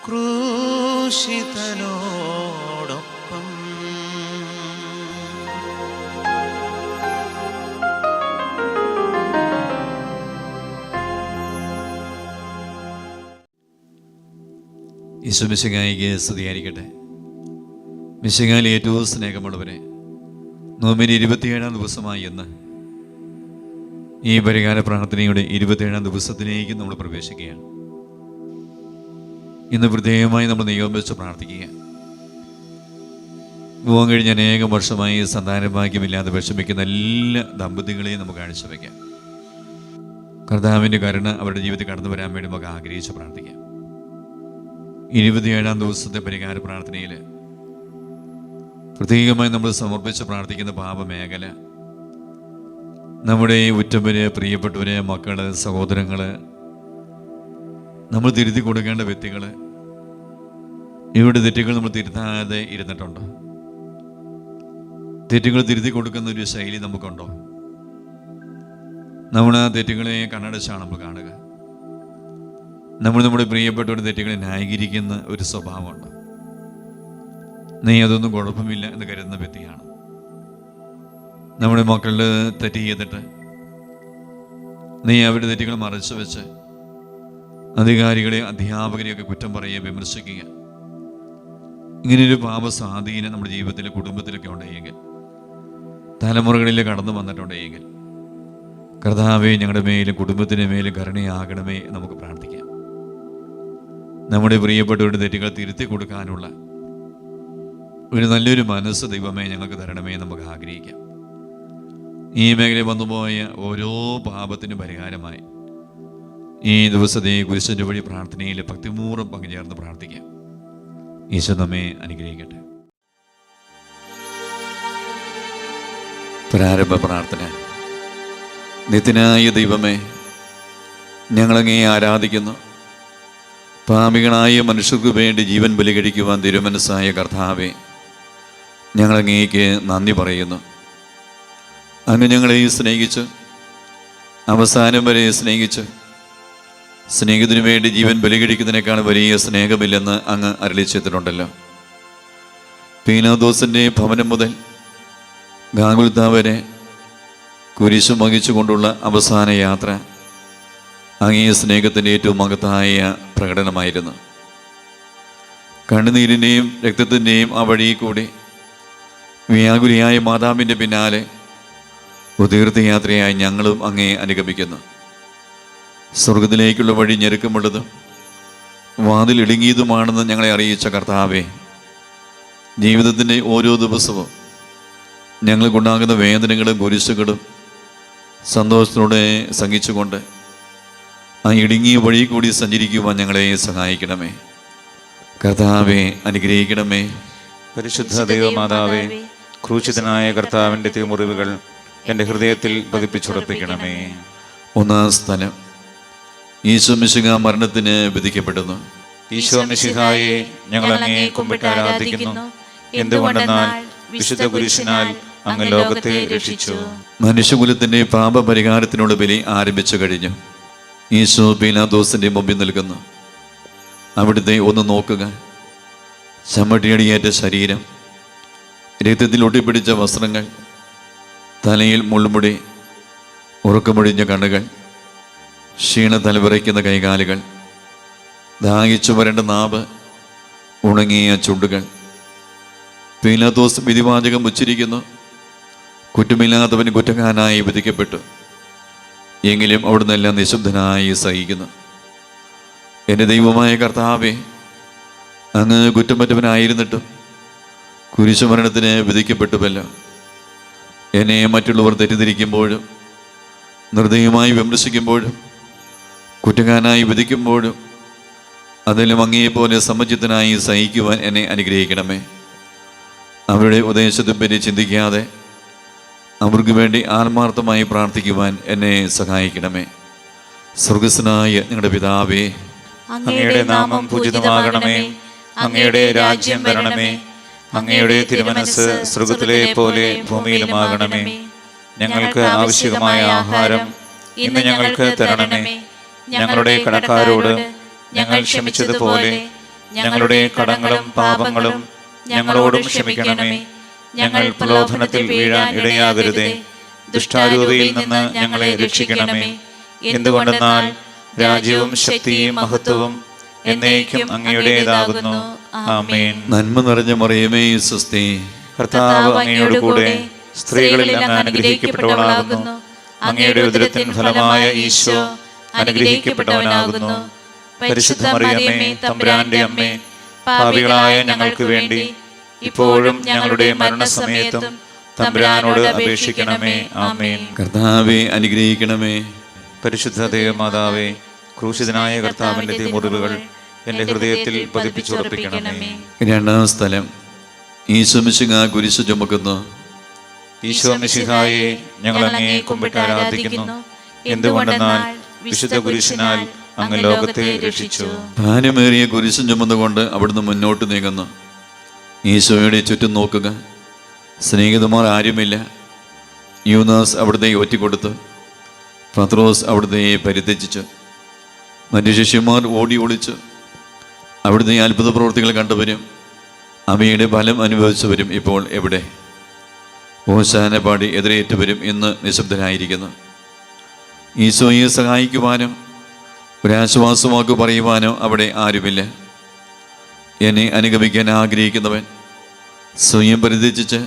ക്രൂശിതനോടൊപ്പം. യേശു മിശിഹായിക്ക് സ്തുതിയായിരിക്കട്ടെ. മിശിഹായിൽ ഏറ്റവും സ്നേഹമുള്ളവരെ, നോമ്പിന് 27-ാം ദിവസമായി എന്ന് ഈ പരിഹാര പ്രാർത്ഥനയുടെ 27-ാം ദിവസത്തിലേക്ക് നമ്മൾ പ്രവേശിക്കുകയാണ്. ഇന്ന് പ്രത്യേകമായി നമ്മൾ നിയോഗം വെച്ച് പ്രാർത്ഥിക്കുക. വിവാഹം കഴിഞ്ഞ് അനേകം വർഷമായി സന്താനഭാഗ്യമില്ലാതെ വിഷമിക്കുന്ന എല്ലാ ദമ്പതികളെയും നമുക്ക് കാഴ്ചവെക്കാം. കർത്താവിൻ്റെ കരുണ അവരുടെ ജീവിതത്തിൽ കടന്നു വരാൻ വേണ്ടി നമുക്ക് ആഗ്രഹിച്ച് പ്രാർത്ഥിക്കാം. 27-ാം ദിവസത്തെ പരിഹാര പ്രാർത്ഥനയിൽ പ്രത്യേകമായി നമ്മൾ സമർപ്പിച്ച് പ്രാർത്ഥിക്കുന്ന പാപമേഖല, നമ്മുടെ ഉറ്റവര്, പ്രിയപ്പെട്ടവര്, മക്കള്, സഹോദരങ്ങള്, നമ്മൾ തിരുത്തി കൊടുക്കേണ്ട വ്യക്തികൾ, ഇവരുടെ തെറ്റുകൾ നമ്മൾ തിരുത്താതെ ഇരുന്നിട്ടുണ്ടോ? തെറ്റുകൾ തിരുത്തി കൊടുക്കുന്ന ഒരു ശൈലി നമുക്കുണ്ടോ? നമ്മൾ ആ തെറ്റുകളെ കണ്ണടച്ചാണ് നമ്മൾ കാണുക. നമ്മൾ നമ്മുടെ പ്രിയപ്പെട്ടവരുടെ തെറ്റുകളെ ന്യായീകരിക്കുന്ന ഒരു സ്വഭാവമുണ്ട്. നീ അതൊന്നും കുഴപ്പമില്ല എന്ന് കരുതുന്ന വ്യക്തിയാണ്. നമ്മുടെ മക്കളിൽ തെറ്റ് ചെയ്തിട്ട് നീ അവരുടെ തെറ്റുകൾ മറച്ചു വെച്ച് അധികാരികളെ, അധ്യാപകരെയൊക്കെ കുറ്റം പറയുക, വിമർശിക്കുക, ഇങ്ങനെയൊരു പാപ സ്വാധീനം നമ്മുടെ ജീവിതത്തിലെ, കുടുംബത്തിലൊക്കെ ഉണ്ടെങ്കിൽ, തലമുറകളിൽ കടന്നു വന്നിട്ടുണ്ടെങ്കിൽ, കർത്താവേ ഞങ്ങളുടെ മേലും കുടുംബത്തിൻ്റെ മേലും കരുണയാകണമേ നമുക്ക് പ്രാർത്ഥിക്കാം. നമ്മുടെ പ്രിയപ്പെട്ടവരുടെ തെറ്റുകൾ തിരുത്തി കൊടുക്കാനുള്ള ഒരു നല്ലൊരു മനസ്സ് ദൈവമേ ഞങ്ങൾക്ക് തരണമേ നമുക്ക് ആഗ്രഹിക്കാം. ഈ മേഖലയിൽ വന്നുപോയ ഓരോ പാപത്തിനും പരിഹാരമായി ഈ ദിവസത്തെ കുരിശിൻ്റെ വഴി പ്രാർത്ഥനയിൽ ഭക്തിപൂർവ്വം പങ്കുചേർന്ന് പ്രാർത്ഥിക്കാം. ഈശോ നമ്മെ അനുഗ്രഹിക്കട്ടെ. പ്രാരംഭ പ്രാർത്ഥന. നിത്യനായ ദൈവമേ, ഞങ്ങളങ്ങേ ആരാധിക്കുന്നു. പാപികളായ മനുഷ്യർക്ക് വേണ്ടി ജീവൻ ബലി കഴിക്കുവാൻ തിരുമനസ്സായ കർത്താവേ, ഞങ്ങളങ്ങേക്ക് നന്ദി പറയുന്നു. അങ്ങ് ഞങ്ങളെ സ്നേഹിച്ച്, അവസാനം വരെ സ്നേഹിച്ച്, സ്നേഹത്തിനു വേണ്ടി ജീവൻ ബലി കഴിക്കുന്നതിനേക്കാൾ വലിയ സ്നേഹമില്ലെന്ന് അങ്ങ് അരുളിച്ചെയ്തിട്ടുണ്ടല്ലോ. പീലാത്തോസിൻ്റെ ഭവനം മുതൽ ഗാഗുൽത്താ വരെ കുരിശും വഹിച്ചുകൊണ്ടുള്ള അവസാന യാത്ര അങ്ങേ സ്നേഹത്തിൻ്റെ ഏറ്റവും മഹത്തായ പ്രകടനമായിരുന്നു. കണ്ണുനീരിൻ്റെയും രക്തത്തിൻ്റെയും ആ വഴിയിൽ കൂടി വ്യാകുലിയായ മാതാവിൻ്റെ പിന്നാലെ തീർത്ഥയാത്രയായി ഞങ്ങളും അങ്ങേ അനുഗമിക്കുന്നു. സ്വർഗത്തിലേക്കുള്ള വഴി ഞെരുക്കമുള്ളതും വാതിലിടുങ്ങിയതുമാണെന്ന് ഞങ്ങളെ അറിയിച്ച കർത്താവേ, ജീവിതത്തിൻ്റെ ഓരോ ദിവസവും ഞങ്ങൾക്കുണ്ടാകുന്ന വേദനകളും കുരിശുകളും സന്തോഷത്തോടെ സഹിച്ചുകൊണ്ട് ആ ഇടുങ്ങിയ വഴി കൂടി സഞ്ചരിക്കുവാൻ ഞങ്ങളെ സഹായിക്കണമേ. കർത്താവെ അനുഗ്രഹിക്കണമേ. പരിശുദ്ധ ദൈവമാതാവേ, ക്രൂശിതനായ കർത്താവിൻ്റെ തിരുമുറിവുകൾ എൻ്റെ ഹൃദയത്തിൽ പതിപ്പിച്ചുറപ്പിക്കണമേ. ഒന്നാം സ്ഥലം. ഈശോ മിശിഹാ മരണത്തിന് വിധിക്കപ്പെടുന്നു. ഈശോ മിശിഹായെ ഞങ്ങൾ അങ്ങേ കുമ്പിട്ട് ആരാധിക്കുന്നു. എന്തുകൊണ്ടെന്നാൽ വിശുദ്ധ കുരിശിനാൽ അങ്ങ് ലോകത്തെ രക്ഷിച്ചു. മനുഷ്യകുലത്തിൻ്റെ പാപപരിഹാരത്തിനുള്ള ബലി ആരംഭിച്ചു കഴിഞ്ഞു. ഈശോ പീലാത്തോസിൻ്റെ മുമ്പിൽ നിൽക്കുന്നു. അവിടുത്തെ ഒന്ന് നോക്കുക. ചമ്മട്ടിയടിയേറ്റ ശരീരം, രക്തത്തിൽ ഒട്ടിപ്പിടിച്ച വസ്ത്രങ്ങൾ, തലയിൽ മുൾമുടി, ഉറക്കമൊഴിഞ്ഞ കണ്ണുകൾ, ക്ഷീണ തലവിറയ്ക്കുന്ന കൈകാലുകൾ, ദാഹിച്ചു വരേണ്ട നാവ്, ഉണങ്ങിയ ചുണ്ടുകൾ. പീലാത്തോസ് വിധിവാചകം ഉച്ചരിക്കുന്നു. കുറ്റമില്ലാത്തവൻ കുറ്റക്കാരനായി വിധിക്കപ്പെട്ടു. എങ്കിലും അവിടുന്ന് എല്ലാം നിശബ്ദനായി സഹിക്കുന്നു. എൻ്റെ ദൈവമായ കർത്താവേ, അങ്ങ് കുറ്റമറ്റവനായിരുന്നിട്ടും കുരിശുമരണത്തിന് വിധിക്കപ്പെട്ടുവല്ലോ. എന്നെ മറ്റുള്ളവർ തെറ്റിദ്ധരിക്കുമ്പോഴും നിർദ്ദയമായി വിമർശിക്കുമ്പോഴും കുറ്റക്കാരനായി വിധിക്കുമ്പോഴും അതിലും അങ്ങേപോലെ സമചിത്തനായി സഹിക്കുവാൻ എന്നെ അനുഗ്രഹിക്കണമേ. അവരുടെ ഉപദേശത്തെപ്പറ്റി ചിന്തിക്കാതെ അവർക്ക് വേണ്ടി ആത്മാർത്ഥമായി പ്രാർത്ഥിക്കുവാൻ എന്നെ സഹായിക്കണമേ. സ്വർഗസ്വനായ ഞങ്ങളുടെ പിതാവേ, അങ്ങയുടെ നാമം പൂജിതമാകണമേ. അങ്ങയുടെ രാജ്യം വരണമേ. അങ്ങയുടെ തിരുമനസ് സ്വർഗത്തിലെ പോലെ ഭൂമിയിലുമാകണമേ. ഞങ്ങൾക്ക് ആവശ്യമായ ആഹാരം ഇന്ന് ഞങ്ങൾക്ക് തരണമേ. ഞങ്ങളുടെ കടക്കാരോട് ഞങ്ങൾ ക്ഷമിച്ചതുപോലെ ഞങ്ങളുടെ കടങ്ങളും പാപങ്ങളും ഞങ്ങളോടും ക്ഷമിക്കണമേ. ഞങ്ങൾ പ്രലോഭനത്തിൽ വീഴാൻ ഇടയാകരുതേ. ദുഷ്ടാരൂപിയിൽ നിന്ന് ഞങ്ങളെ രക്ഷിക്കണമേ. എന്തുകൊണ്ടെന്നാൽ രാജ്യവും ശക്തിയും മഹത്വവും എന്നേക്കും അങ്ങയുടേതാകുന്നു. ആമേൻ. നന്മ നിറഞ്ഞ മറിയമേ സ്വസ്തി, കർത്താവ് അങ്ങയോട് കൂടെ സ്ത്രീകളിൽ അങ്ങ് അനുഗ്രഹിക്കപ്പെട്ടവളാകുന്നു. അങ്ങയുടെ ഉദരത്തിൻ ഫലമായ ഈശോ അനുഗ്രഹിക്കപ്പെട്ടവനാകുന്നു. പരിശുദ്ധ മറിയമേ, തമ്പുരാന്റെ അമ്മേ, പാപികളായ ഞങ്ങൾക്ക് വേണ്ടി ഇപ്പോഴും ഞങ്ങളുടെ മരണസമയത്തും തമ്പുരാനോട് അപേക്ഷിക്കണമേ. ആമേൻ. കർത്താവെ അനുഗ്രഹിക്കണമേ. പരിശുദ്ധ ദേവമാതാവേ, ക്രൂശിതനായ കർത്താവിന്റെ തിരുമുറിവുകൾ എൻ്റെ ഹൃദയത്തിൽ പതിപ്പിച്ചുറപ്പിക്കണമേ. രണ്ടാം സ്ഥലം, ഈശോ മിശിഹാ കുരിശു ചുമക്കുന്നു. ഈശോ മിശിഹായെ ഞങ്ങൾ അങ്ങയെ കുമ്പിട്ട് ആരാധിക്കുന്നു. എന്തുകൊണ്ടെന്നാൽ വിശുദ്ധ കുരിശിനാൽ അങ്ങ് ലോകത്തെ രക്ഷിച്ചു. ഭാരമേറിയ കുരിശും ചുമന്നുകൊണ്ട് അവിടുന്ന് മുന്നോട്ട് നീങ്ങുന്നു. ഈശോയുടെ ചുറ്റും നോക്കുക. സ്നേഹിതന്മാർ ആരുമില്ല. യൂദാസ് അവിടുത്തെ ഒറ്റിക്കൊടുത്തു. പത്രോസ് അവിടുത്തെ പരിത്യജിച്ചു. മറ്റു ശിഷ്യന്മാർ ഓടി ഒളിച്ചു. അവിടുത്തെ അത്ഭുത പ്രവൃത്തികൾ കണ്ടുവരും. അവയുടെ ഫലം അനുഭവിച്ചവരും ഇപ്പോൾ എവിടെ? ഓശാന പാടി എതിരേറ്റുവരും ഇന്ന് നിശബ്ദരായിരിക്കുന്നു. ഈശോയെ സഹായിക്കുവാനോ ഒരാശ്വാസവാക്ക് പറയുവാനോ അവിടെ ആരുമില്ല. എന്നെ അനുഗമിക്കാൻ ആഗ്രഹിക്കുന്നവൻ സ്വയം പരിത്യജിച്ച്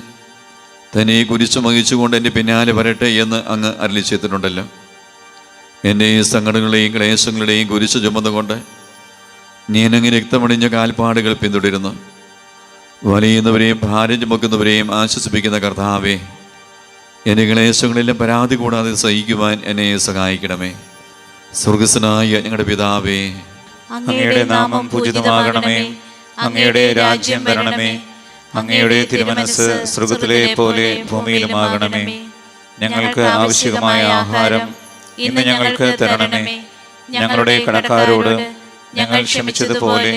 തന്നെ കുരിശു വഹിച്ചുകൊണ്ട് എൻ്റെ പിന്നാലെ വരട്ടെ എന്ന് അങ്ങ് അരുളി ചെയ്തിട്ടുണ്ടല്ലോ. എൻ്റെ സങ്കടങ്ങളുടെയും ക്ലേശങ്ങളുടെയും കുരിശു ചുമന്നുകൊണ്ട് ഞാനങ്ങ് രക്തമണിഞ്ഞ കാൽപ്പാടുകൾ പിന്തുടരുന്നു. വലയുന്നവരെയും ഭാരം ചുമക്കുന്നവരെയും ആശ്വസിപ്പിക്കുന്ന കർത്താവേ, എൻ്റെ ക്ലേശങ്ങളെല്ലാം പരാതി കൂടാതെ സഹിക്കുവാൻ എന്നെ സഹായിക്കണമേ. സ്വർഗസ്വനായ ഞങ്ങളുടെ പിതാവേ, അങ്ങയുടെ നാമം പൂജിതമാകണമേ. അങ്ങയുടെ രാജ്യം വരണമേ. അങ്ങയുടെ തിരുമനസ്സ് സ്വർഗത്തിലെ പോലെ ഭൂമിയിലുമാകണമേ. ഞങ്ങൾക്ക് ആവശ്യമായ ആഹാരം ഇന്ന് ഞങ്ങൾക്ക് തരണമേ. ഞങ്ങളുടെ കടക്കാരോട് ഞങ്ങൾ ക്ഷമിച്ചതുപോലെ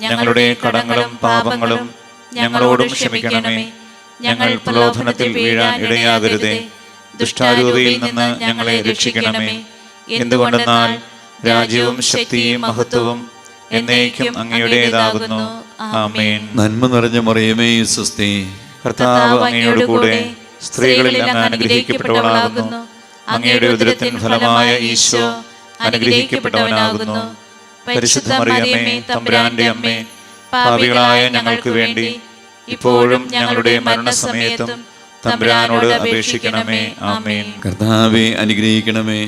ഞങ്ങളുടെ കടങ്ങളും പാപങ്ങളും ഞങ്ങളോടും ക്ഷമിക്കണമേ. ഞങ്ങൾ പ്രലോഭനത്തിൽ വീഴാൻ ഇടയാകരുതേ. ദുഷ്ടാരൂപിയിൽ നിന്ന് ഞങ്ങളെ രക്ഷിക്കണമേ. എന്തുകൊണ്ടെന്നാൽ രാജ്യവും ശക്തിയും മഹത്വവും എന്നേക്കും അങ്ങയുടേതാകുന്നു. ആമേൻ. നന്മ നിറഞ്ഞ മറിയമേ സ്വസ്തി, കർത്താവ് അങ്ങയോട് കൂടെ സ്ത്രീകളിൽ അങ്ങ് അനുഗ്രഹിക്കപ്പെട്ടവളാകുന്നു. അങ്ങയുടെ ഉദരത്തിൻ ഫലമായ ഈശോ അനുഗ്രഹിക്കപ്പെട്ടവനാകുന്നു. പരിശുദ്ധ മറിയമേ, തമ്പുരാന്റെ അമ്മേ, പാപികളായ ഞങ്ങൾക്ക് വേണ്ടി ഇപ്പോഴും ഞങ്ങളുടെ മരണസമയത്തും തമ്പുരാനോട് അപേക്ഷിക്കണമേ. ആമേൻ. കർത്താവെ അനുഗ്രഹിക്കണമേ.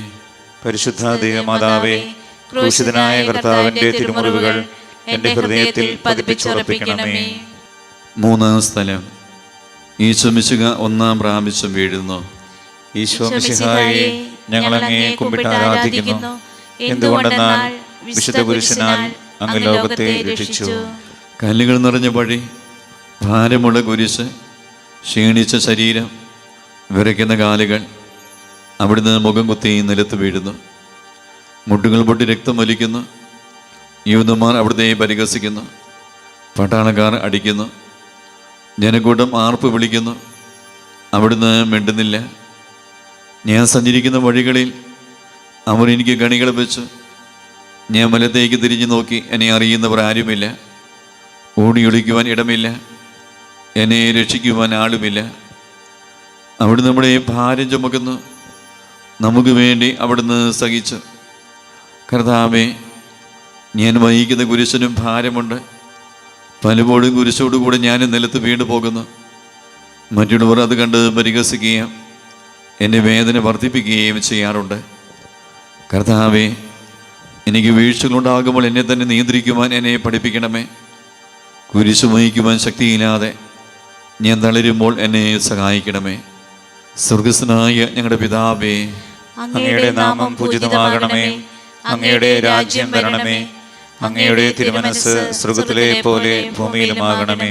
പരിശുദ്ധ ദേവമാതാവേ, ക്രൂശിതനായ കർത്താവിന്റെ തിരുമുറിവുകൾ എൻ്റെ ഹൃദയത്തിൽ പതിപ്പിച്ചുറപ്പിക്കണമേ. മൂന്നാം സ്ഥലം, ഈശോ മിശിഹാ ഒന്നാം പ്രാവശ്യം വീഴുന്നു. ഈശോ മിശിഹായെ ഞങ്ങൾ അങ്ങയെ കുമ്പിട്ട് ആരാധിക്കുന്നു. എന്തുകൊണ്ടെന്നാൽ വിശുദ്ധ കുരിശിനാൽ അങ്ങ് ലോകത്തെ രക്ഷിച്ചു. കല്ലുകൾ നിറഞ്ഞ വഴി, ഭാരമുള്ള കുരിശ്, ക്ഷീണിച്ച ശരീരം, വിറയ്ക്കുന്ന കാലുകൾ, അവിടുന്ന് മുഖം കുത്തി നിലത്ത് വീഴുന്നു. മുട്ടുകൾ പൊട്ടി രക്തം വലിക്കുന്നു. യൂദന്മാർ അവിടുത്തെ പരിഹസിക്കുന്നു. പട്ടാളക്കാർ അടിക്കുന്നു. ജനക്കൂട്ടം ആർപ്പ് വിളിക്കുന്നു. അവിടുന്ന് മിണ്ടുന്നില്ല. ഞാൻ സഞ്ചരിക്കുന്ന വഴികളിൽ അവർ എനിക്ക് കണികൾ വെച്ചു. ഞാൻ വലത്തേക്ക് തിരിഞ്ഞു നോക്കി. എന്നെ അറിയുന്നവർ ആരുമില്ല. ഓടിയൊളിക്കുവാൻ ഇടമില്ല. എന്നെ രക്ഷിക്കുവാൻ ആളുമില്ല. അവിടുന്ന് നമ്മുടെ ഭാരം ചുമക്കുന്നു. നമുക്ക് വേണ്ടി അവിടുന്ന് സഹിച്ചു. കർത്താവേ, ഞാൻ വഹിക്കുന്ന കുരിശിനും ഭാരമുണ്ട്. പലപ്പോഴും കുരിശോടുകൂടെ ഞാൻ നിലത്ത് വീണു പോകുന്നു. മറ്റുള്ളവർ അത് കണ്ട് പരിഹസിക്കുകയും എൻ്റെ വേദന വർദ്ധിപ്പിക്കുകയും ചെയ്യാറുണ്ട്. കർത്താവേ, എനിക്ക് വീഴ്ചകളുണ്ടാകുമ്പോൾ എന്നെ തന്നെ നിയന്ത്രിക്കുവാൻ എന്നെ പഠിപ്പിക്കണമേ. കുരിശ് വഹിക്കുവാൻ ശക്തിയില്ലാതെ ഞാൻ തളരുമ്പോൾ എന്നെ സഹായിക്കണമേ. സ്വർഗസ്വനായ ഞങ്ങളുടെ പിതാവേ, അങ്ങയുടെ നാമം പൂജിതമാകണമേ. അങ്ങയുടെ രാജ്യം വരണമേ. അങ്ങയുടെ തിരുമനസ്സ് സ്വർഗത്തിലെ പോലെ ഭൂമിയിലുമാകണമേ.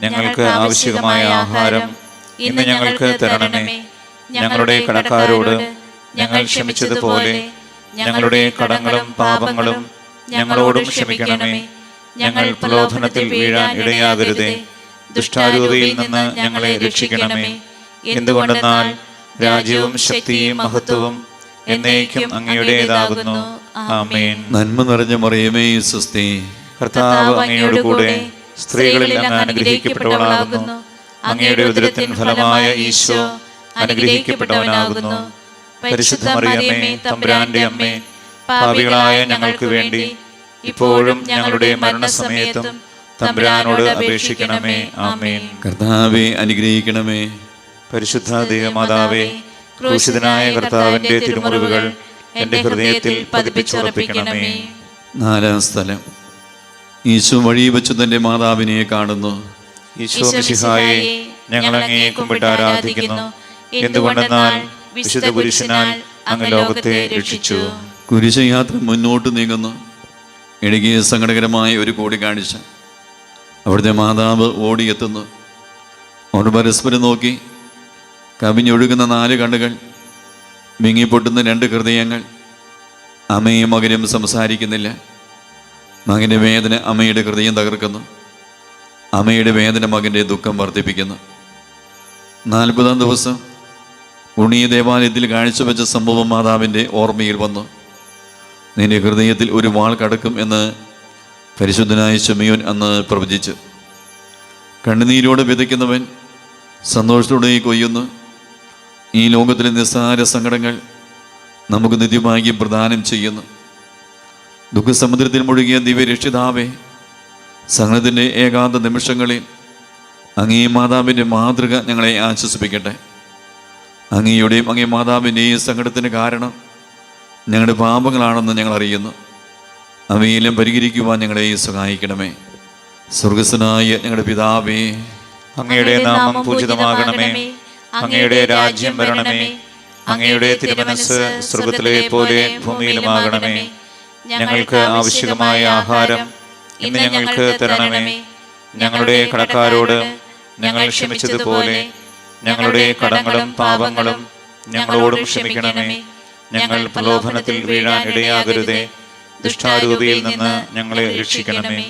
ഞങ്ങൾക്ക് ആവശ്യമായ ആഹാരം ഇന്ന് ഞങ്ങൾക്ക് തരണമേ. ഞങ്ങളുടെ കടക്കാരോട് ഞങ്ങൾ ക്ഷമിച്ചതുപോലെ ഞങ്ങളുടെ കടങ്ങളും പാപങ്ങളും ഞങ്ങളോടും ക്ഷമിക്കണമേ. ഞങ്ങൾ പ്രലോഭനത്തിൽ വീഴാൻ ഇടയാകരുതേ. ദുഷ്ടാരൂപിയിൽ നിന്ന് ഞങ്ങളെ രക്ഷിക്കണമേ. എന്തുകൊണ്ടെന്നാൽ രാജ്യവും ശക്തിയും മഹത്വവും എന്നേക്കും അങ്ങയുടേതാകുന്നു. ആമേൻ. നന്മ നിറഞ്ഞ മറിയമേ സ്വസ്തി, കർത്താവ് അങ്ങയോടുകൂടെ സ്ത്രീകളിൽ അങ്ങ് അനുഗ്രഹിക്കപ്പെട്ടവളാകുന്നു. അങ്ങയുടെ ഉദരത്തിൻ ഫലമായ ഈശോ അനുഗ്രഹിക്കപ്പെട്ടവനാകുന്നു. പരിശുദ്ധ മറിയമേ, തമ്പുരാന്റെ അമ്മേ, പാപികളായ ഞങ്ങൾക്ക് വേണ്ടി ഇപ്പോഴും ഞങ്ങളുടെ മരണസമയത്തും തമ്പുരാനോട് അപേക്ഷിക്കണമേ. ആമേൻ. കർത്താവെ അനുഗ്രഹിക്കണമേ. പരിശുദ്ധ ദൈവമാതാവേ, ക്രൂശിതനായ കർത്താവിന്റെ തിരുമുറിവുകൾ എന്റെ ഹൃദയത്തിൽ പതിപ്പിച്ചുറപ്പിക്കണമേ. നാലാം സ്ഥലം. ഈശോ വഴി വെച്ച് തന്റെ മാതാവിനെ കാണുന്നു. ഈശോ മിശിഹായെ, ഞങ്ങൾ അങ്ങയെ കുമ്പിട്ട് ആരാധിക്കുന്നു. എന്തുകൊണ്ടെന്നാൽ വിശുദ്ധ കുരിശിനാൽ അങ്ങ് ലോകത്തെ രക്ഷിച്ചു. കുരിശയാത്ര മുന്നോട്ട് നീങ്ങുന്നു. ഇടുങ്ങിയ സങ്കടകരമായ ഒരു കൂടിക്കാഴ്ച. അവിടുത്തെ മാതാവ് ഓടിയെത്തുന്നു. അവർ പരസ്പരം നോക്കി. കവിഞ്ഞൊഴുകുന്ന 4 കണ്ണുകൾ, വിങ്ങിപ്പൊട്ടുന്ന 2 ഹൃദയങ്ങൾ. അമ്മയും മകനും സംസാരിക്കുന്നില്ല. മകൻ്റെ വേദന അമ്മയുടെ ഹൃദയം തകർക്കുന്നു. അമ്മയുടെ വേദന മകൻ്റെ ദുഃഖം വർദ്ധിപ്പിക്കുന്നു. 40-ാം ദിവസം ഉണ്ണീയ ദേവാലയത്തിൽ കാഴ്ചവെച്ച സംഭവം മാതാവിൻ്റെ ഓർമ്മയിൽ വന്നു. നിന്റെ ഹൃദയത്തിൽ ഒരു വാൾ കടക്കും എന്ന് പരിശുദ്ധനായ ശിമയോൻ അന്ന് പ്രവചിച്ചു. കണ്ണുനീരോടെ വിതയ്ക്കുന്നവൻ സന്തോഷത്തോടെ കൊയ്യുന്നു. ഈ ലോകത്തിലെ നിസ്സാര സങ്കടങ്ങൾ നമുക്ക് നിത്യമായി പ്രദാനം ചെയ്യുന്നു. ദുഃഖസമുദ്രത്തിൽ മുഴുകിയ ദിവ്യരക്ഷിതാവേ, സഹനത്തിൻ്റെ ഏകാന്ത നിമിഷങ്ങളിൽ അങ്ങേ മാതാവിൻ്റെ മാതൃക ഞങ്ങളെ ആശ്വസിപ്പിക്കട്ടെ. അങ്ങയുടെയും അങ്ങേ മാതാവിൻ്റെയും സങ്കടത്തിന് കാരണം ഞങ്ങളുടെ പാപങ്ങളാണെന്ന് ഞങ്ങൾ അറിയുന്നു. അവയെല്ലാം പരിഹരിക്കുവാൻ ഞങ്ങളെ സഹായിക്കണമേ. സ്വർഗസ്ഥനായ ഞങ്ങളുടെ പിതാവേ, അങ്ങയുടെ നാമം പൂജിതമാകണമേ. അങ്ങയുടെ രാജ്യം വരണമേ. അങ്ങയുടെ തിരുമനസ്സ് സ്വർഗ്ഗത്തിലെ പോലെ ഭൂമിയിലുമാകണമേ. ഞങ്ങൾക്ക് ആവശ്യമായ ആഹാരം ഇന്ന് ഞങ്ങൾക്ക് തരണമേ. ഞങ്ങളുടെ കടക്കാരോട് ഞങ്ങൾ ക്ഷമിച്ചതുപോലെ ഞങ്ങളുടെ കടങ്ങളും പാപങ്ങളും ഞങ്ങളോടും ക്ഷമിക്കണമേ. ഞങ്ങൾ പ്രലോഭനത്തിൽ വീഴാൻ ഇടയാകരുതേ. ദുഷ്ടാരൂപിയിൽ നിന്ന് ഞങ്ങളെ രക്ഷിക്കണമേ.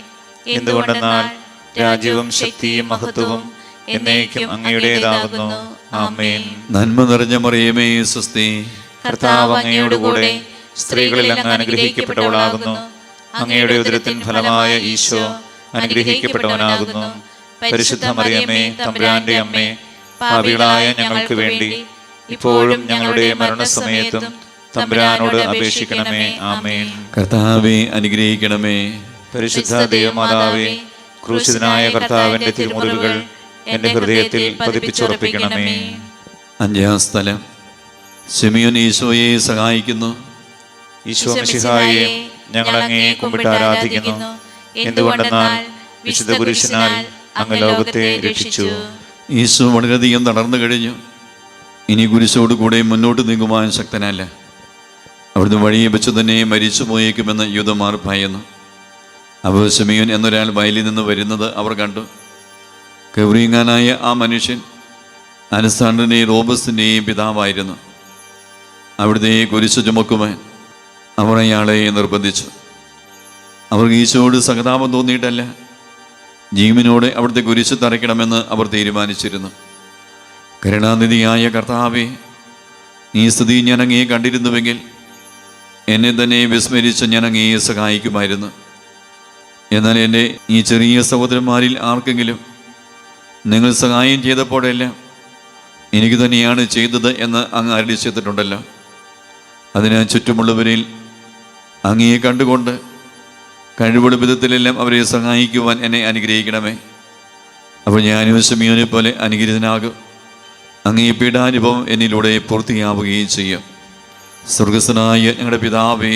എന്തുകൊണ്ടെന്നാൽ രാജ്യവും ശക്തിയും മഹത്വവും എന്നേക്കും അങ്ങയുടേതാകുന്നു. ആമേൻ. നന്മ നിറഞ്ഞ മറിയമേ, സ്വസ്തി. കർത്താവ് അങ്ങയോടുകൂടെ സ്ത്രീകളിൽ അങ്ങ് അനുഗ്രഹിക്കപ്പെട്ടവളാകുന്നു. അങ്ങയുടെ ഉദരത്തിൻ ഫലമായ ഈശോ അനുഗ്രഹിക്കപ്പെട്ടവനാകുന്നു. പരിശുദ്ധ മറിയമേ, തമ്പുരാന്റെ അമ്മേ, പാപികളായ ഞങ്ങൾക്ക് വേണ്ടി ഇപ്പോഴും ഞങ്ങളുടെ മരണസമയത്തും തമ്പുരാനോട് അപേക്ഷിക്കണമേ. ആമേൻ. കർത്താവെ അനുഗ്രഹിക്കണമേ. പരിശുദ്ധ ദൈവമാതാവേ, ക്രൂശിതനായ കർത്താവിന്റെ തിരുമുറിവുകൾ എന്റെ ഹൃദയത്തിൽ പതിപ്പിച്ചുറപ്പിക്കണമേ. 5-ാം സ്ഥലം. ശിമയോൻ ഈശോയെ സഹായിക്കുന്നു. ഈശോ മിശിഹായെ, ഞങ്ങൾ അങ്ങയെ കുമ്പിട്ട് ആരാധിക്കുന്നു. എന്തുകൊണ്ടെന്നാൽ വിശുദ്ധ കുരിശിനാൽ അങ്ങ് ലോകത്തെ രക്ഷിച്ചു. ഈശോ വളരെയധികം തളർന്നു കഴിഞ്ഞു. ഇനി കുരിശോട് കൂടെ മുന്നോട്ട് നീങ്ങുവാൻ ശക്തനല്ല. അവിടുന്ന് വഴിയെ വെച്ച് തന്നെ മരിച്ചു പോയേക്കുമെന്ന് യൂദന്മാർ ഭയന്നു. അപ്പോൾ ശിമയോൻ എന്നൊരാൾ വയലിൽ നിന്ന് വരുന്നത് അവർ കണ്ടു. കൗരീങ്ങാനായ ആ മനുഷ്യൻ അലക്സാണ്ടറിൻ്റെയും റോബസിൻ്റെയും പിതാവായിരുന്നു. അവിടുത്തെ കുരിശ് ചുമക്കുവാൻ അവർ അയാളെ നിർബന്ധിച്ചു. അവർക്ക് ഈശോയോട് സഹതാപം തോന്നിയിട്ടല്ല, ജീവനോടെ അവിടുത്തെ കുരിശ് തറയ്ക്കണമെന്ന് അവർ തീരുമാനിച്ചിരുന്നു. കരുണാനിധിയായ കർത്താവേ, ഈ സ്ഥിതി ഞാൻ അങ്ങയെ കണ്ടിരുന്നുവെങ്കിൽ എന്നെ തന്നെ വിസ്മരിച്ച് ഞാൻ അങ്ങയെ സഹായിക്കുമായിരുന്നു. എന്നാൽ എൻ്റെ ഈ ചെറിയ സഹോദരന്മാരിൽ ആർക്കെങ്കിലും നിങ്ങൾ സഹായം ചെയ്തപ്പോഴെല്ലാം എനിക്ക് തന്നെയാണ് ചെയ്തത് എന്ന് അങ്ങ് അരുളി ചെയ്തിട്ടുണ്ടല്ലോ. അതിനാൽ ചുറ്റുമുള്ളവരിൽ അങ്ങയെ കണ്ടുകൊണ്ട് കഴിവുള്ള വിധത്തിലെല്ലാം അവരെ സഹായിക്കുവാൻ എന്നെ അനുഗ്രഹിക്കണമേ. അപ്പോൾ ഞാനും ശിമയോനെ പോലെ അനുഗ്രഹീതനാകും. അങ്ങേ പീഡാനുഭവം എന്നിലൂടെ പൂർത്തിയാവുകയും ചെയ്യും. സ്വർഗസ്ഥനായ ഞങ്ങളുടെ പിതാവേ,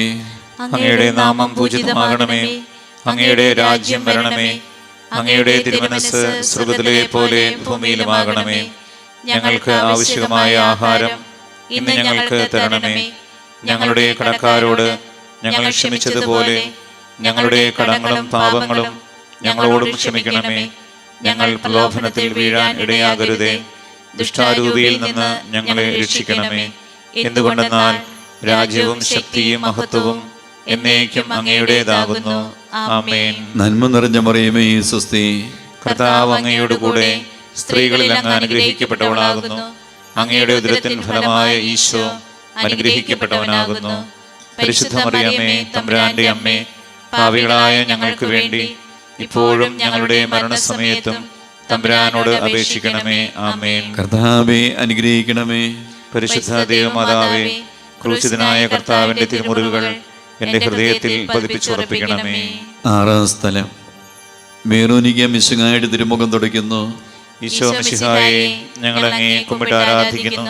അങ്ങയുടെ നാമം പൂജിതമാകണമേ. അങ്ങയുടെ രാജ്യം വരണമേ. അങ്ങയുടെ തിരുമനസ്സ് സ്വർഗ്ഗത്തിലെ പോലെ ഭൂമിയിലുമാകണമേ. ഞങ്ങൾക്ക് ആവശ്യമായ ആഹാരം ഇന്ന് ഞങ്ങൾക്ക് തരണമേ. ഞങ്ങളുടെ കടക്കാരോട് ഞങ്ങൾ ക്ഷമിച്ചതുപോലെ ഞങ്ങളുടെ കടങ്ങളും പാപങ്ങളും ഞങ്ങളോടും ക്ഷമിക്കണമേ. ഞങ്ങൾ പ്രലോഭനത്തിൽ വീഴാൻ ഇടയാകരുതേ. ദുഷ്ടാരൂപിയിൽ നിന്ന് ഞങ്ങളെ രക്ഷിക്കണമേ. എന്തുകൊണ്ടെന്നാൽ രാജ്യവും ശക്തിയും മഹത്വവും എന്നേക്കും അങ്ങയുടേതാകുന്നു. ആമേൻ. നന്മ നിറഞ്ഞ മറിയമേ, സ്വസ്തി. കർത്താവ് അങ്ങയോടുകൂടെ സ്ത്രീകളിൽ അങ്ങ് അനുഗ്രഹിക്കപ്പെട്ടവളാകുന്നു. അങ്ങയുടെ ഉദരത്തിൻ ഫലമായ ഈശോ അനുഗ്രഹിക്കപ്പെട്ടവനാകുന്നു. പരിശുദ്ധ മറിയമേ, തമ്പുരാന്റെ അമ്മേ, പാപികളായ ഞങ്ങൾക്ക് വേണ്ടി ഇപ്പോഴും ഞങ്ങളുടെ മരണസമയത്തും തമ്പുരാനോട് അപേക്ഷിക്കണമേ. ആമേൻ. കർത്താവേ അനുഗ്രഹിക്കണമേ. പരിശുദ്ധ ദൈവമാതാവേ, ക്രൂശിതനായ കർത്താവിന്റെ തിരുമുറിവുകൾ എന്റെ ഹൃദയത്തിൽ പതിപ്പിച്ചുറപ്പിക്കണമേ. ആറാം സ്ഥലം. വെറോനിക്ക മിശിഹായുടെ തിരുമുഖം തുടയ്ക്കുന്നു. ഈശോ മിശിഹായെ, ഞങ്ങൾ അങ്ങേ കുമ്പിട്ട് ആരാധിക്കുന്നു.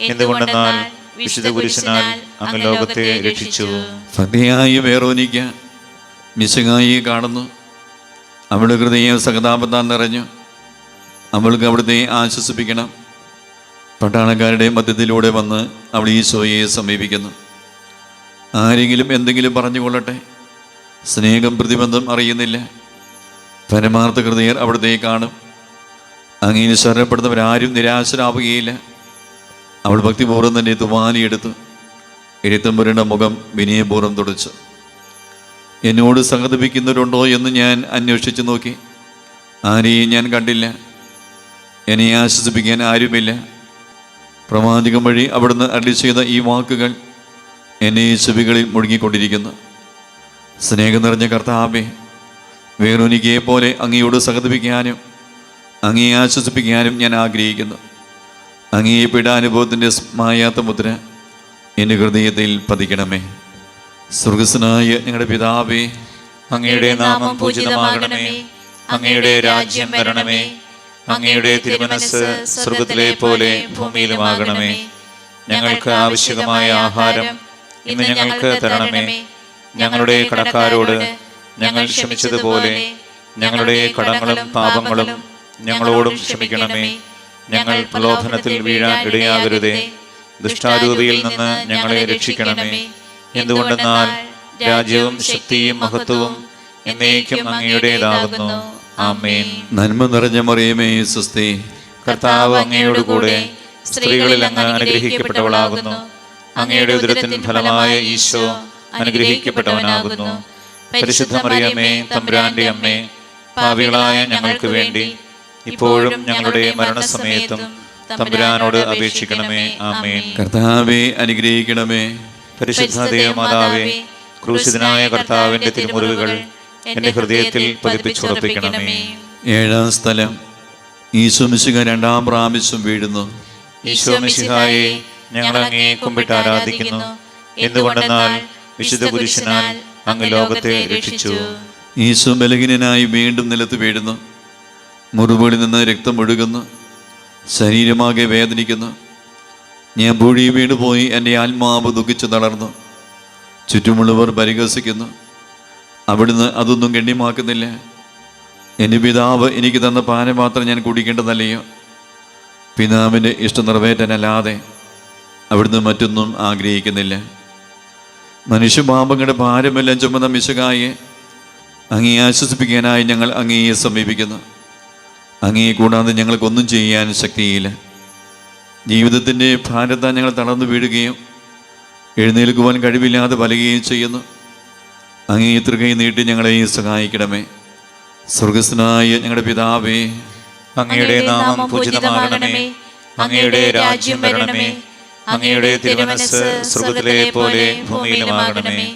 എന്തുകൊണ്ടെന്നാൽ വിശുദ്ധ കുരിശിനാൽ അങ്ങ് ലോകത്തെ രക്ഷിച്ചു. ഭക്തിയായ വെറോനിക്ക മിശിഹായെ കാണുന്നു. അവളുടെ ഹൃദയം സഹതാപത്താൽ നിറഞ്ഞു. അവൾക്ക് അവിടുത്തെ ആശ്വസിപ്പിക്കണം. പട്ടാളക്കാരുടെ മധ്യത്തിലൂടെ വന്ന് അവൾ ഈശോയെ സമീപിക്കുന്നു. ആരെങ്കിലും എന്തെങ്കിലും പറഞ്ഞുകൊള്ളട്ടെ, സ്നേഹം പ്രതിബന്ധം അറിയുന്നില്ല. പരമാർത്ഥ ഹൃദയർ അവിടുത്തെ കാണും. അങ്ങനെ ശരണപ്പെടുന്നവരാരും നിരാശരാവുകയില്ല. അവൾ ഭക്തിപൂർവ്വം തന്നെ തുവാലിയെടുത്തു ഇരുത്തം പുരണ്ട മുഖം വിനയപൂർവ്വം തുടച്ചു. എന്നോട് സഹതപിക്കുന്നവരുണ്ടോ എന്ന് ഞാൻ അന്വേഷിച്ചു നോക്കി. ആരെയും ഞാൻ കണ്ടില്ല. എന്നെ ആശ്വസിപ്പിക്കാൻ ആരുമില്ല. പ്രവാചകം വഴി അവിടുന്ന് അരുളി ചെയ്ത ഈ വാക്കുകൾ എന്നെ ചെവികളിൽ മുഴുകിക്കൊണ്ടിരിക്കുന്നു. സ്നേഹം നിറഞ്ഞ കർത്താവേ, വെറോനിക്കയെ പോലെ അങ്ങയോട് സഹതപിക്കാനും അങ്ങയെ ആശ്വസിപ്പിക്കാനും ഞാൻ ആഗ്രഹിക്കുന്നു. അങ്ങയെ പീഡാനുഭവത്തിൻ്റെ മായാത്ത മുദ്ര എൻ്റെ ഹൃദയത്തിൽ പതിക്കണമേ. സ്വർഗസ്വനായ ഞങ്ങളുടെ പിതാവേ, അങ്ങയുടെ നാമം പൂജിതമാകണമേ. അങ്ങയുടെ രാജ്യം വരണമേ. അങ്ങയുടെ തിരുമനസ്സ് സ്വർഗത്തിലെ പോലെ ഭൂമിയിലുമാകണമേ. ഞങ്ങൾക്ക് ആവശ്യമായ ആഹാരം ഇന്ന് ഞങ്ങൾക്ക് തരണമേ. ഞങ്ങളുടെ കടക്കാരോട് ഞങ്ങൾ ക്ഷമിച്ചതുപോലെ ഞങ്ങളുടെ കടങ്ങളും പാപങ്ങളും ഞങ്ങളോടും ക്ഷമിക്കണമേ. ഞങ്ങൾ പ്രലോഭനത്തിൽ വീഴാൻ ഇടയാകരുതേ. ദുഷ്ടാരൂപിയിൽ നിന്ന് ഞങ്ങളെ രക്ഷിക്കണമേ. എന്തുകൊണ്ടെന്നാൽ രാജ്യവും ശക്തിയും മഹത്വവും എന്നേക്കും അങ്ങയുടേതാകുന്നു. ആമേൻ. നന്മ നിറഞ്ഞ മറിയമേ സ്വസ്തി, കർത്താവ് അങ്ങയോടുകൂടെ സ്ത്രീകളിൽ അങ്ങ് അനുഗ്രഹിക്കപ്പെട്ടവളാകുന്നു. അങ്ങയുടെ ഉദരത്തിൻ ഫലമായ ഈശോ അനുഗ്രഹിക്കപ്പെട്ടവനാകുന്നു. പരിശുദ്ധ മറിയമേ, തമ്പുരാന്റെ അമ്മേ, പാപികളായ ഞങ്ങൾക്ക് വേണ്ടി ഇപ്പോഴും ഞങ്ങളുടെ മരണസമയത്തും തമ്പുരാനോട് അപേക്ഷിക്കണമേ. ആമേൻ. കർത്താവേ അനുഗ്രഹിക്കണമേ. പരിശുദ്ധ ദൈവമാതാവേ, ക്രൂശിതനായ കർത്താവിന്റെ തിരുമുറിവുകൾ എന്റെ ഹൃദയത്തിൽ പതിപ്പിച്ചുറപ്പിക്കണമേ. ഏഴാം സ്ഥലം. ഈശോ മിശിഹ രണ്ടാം പ്രാവശ്യം വീഴുന്നു. ഈശോ മിശിഹായെ, ഞങ്ങൾ അങ്ങേ കുമ്പിട്ട് ആരാധിക്കുന്നു. എന്തുകൊണ്ടെന്നാൽ വിശുദ്ധ കുരിശിനാൽ അങ്ങ് ലോകത്തെ രക്ഷിച്ചു. ഈശോ ബലഹീനനായി വീണ്ടും നിലത്ത് വീഴുന്നു. മുറിവുകളിൽ നിന്ന് രക്തം ഒഴുകുന്നു. ശരീരമാകെ വേദനിക്കുന്നു. ഞാൻ പൂഴി വീണുപോയി. എൻ്റെ ആത്മാവ് ദുഃഖിച്ചു തളർന്നു. ചുറ്റുമുള്ളവർ പരിഹസിക്കുന്നു. അവിടുന്ന് അതൊന്നും ഗണ്യമാക്കുന്നില്ല. എൻ്റെ പിതാവ് എനിക്ക് തന്ന പാനപാത്രം ഞാൻ കുടിക്കേണ്ടതല്ലയോ? പിതാവിൻ്റെ ഇഷ്ടം നിറവേറ്റാനല്ലാതെ അവിടുന്ന് മറ്റൊന്നും ആഗ്രഹിക്കുന്നില്ല. മനുഷ്യപാപങ്ങളുടെ ഭാരമെല്ലാം ചുമന്ന മിശിഹായെ, അങ്ങയെ ആശ്വസിപ്പിക്കാനായി ഞങ്ങൾ അങ്ങയെ സമീപിക്കുന്നു. അങ്ങയെ കൂടാതെ ഞങ്ങൾക്കൊന്നും ചെയ്യാൻ ശക്തിയില്ല. ജീവിതത്തിൻ്റെ ഭാരത്താൽ ഞങ്ങൾ തളർന്നു വീഴുകയും എഴുന്നേൽക്കുവാൻ കഴിവില്ലാതെ വലയുകയും ചെയ്യുന്നു. അങ്ങയെ തൃകൈ നീട്ടി ഞങ്ങളെ സഹായിക്കണമേ. സ്വർഗസ്വനായ ഞങ്ങളുടെ പിതാവേ, അങ്ങയുടെ നാമം പൂജിതമാകണമേ. അങ്ങയുടെ രാജ്യം വരണമേ. അങ്ങയുടെ തിരുമനസ്സ് സ്വർഗത്തിലെ പോലെ ഭൂമിയിലുമാകണമേ.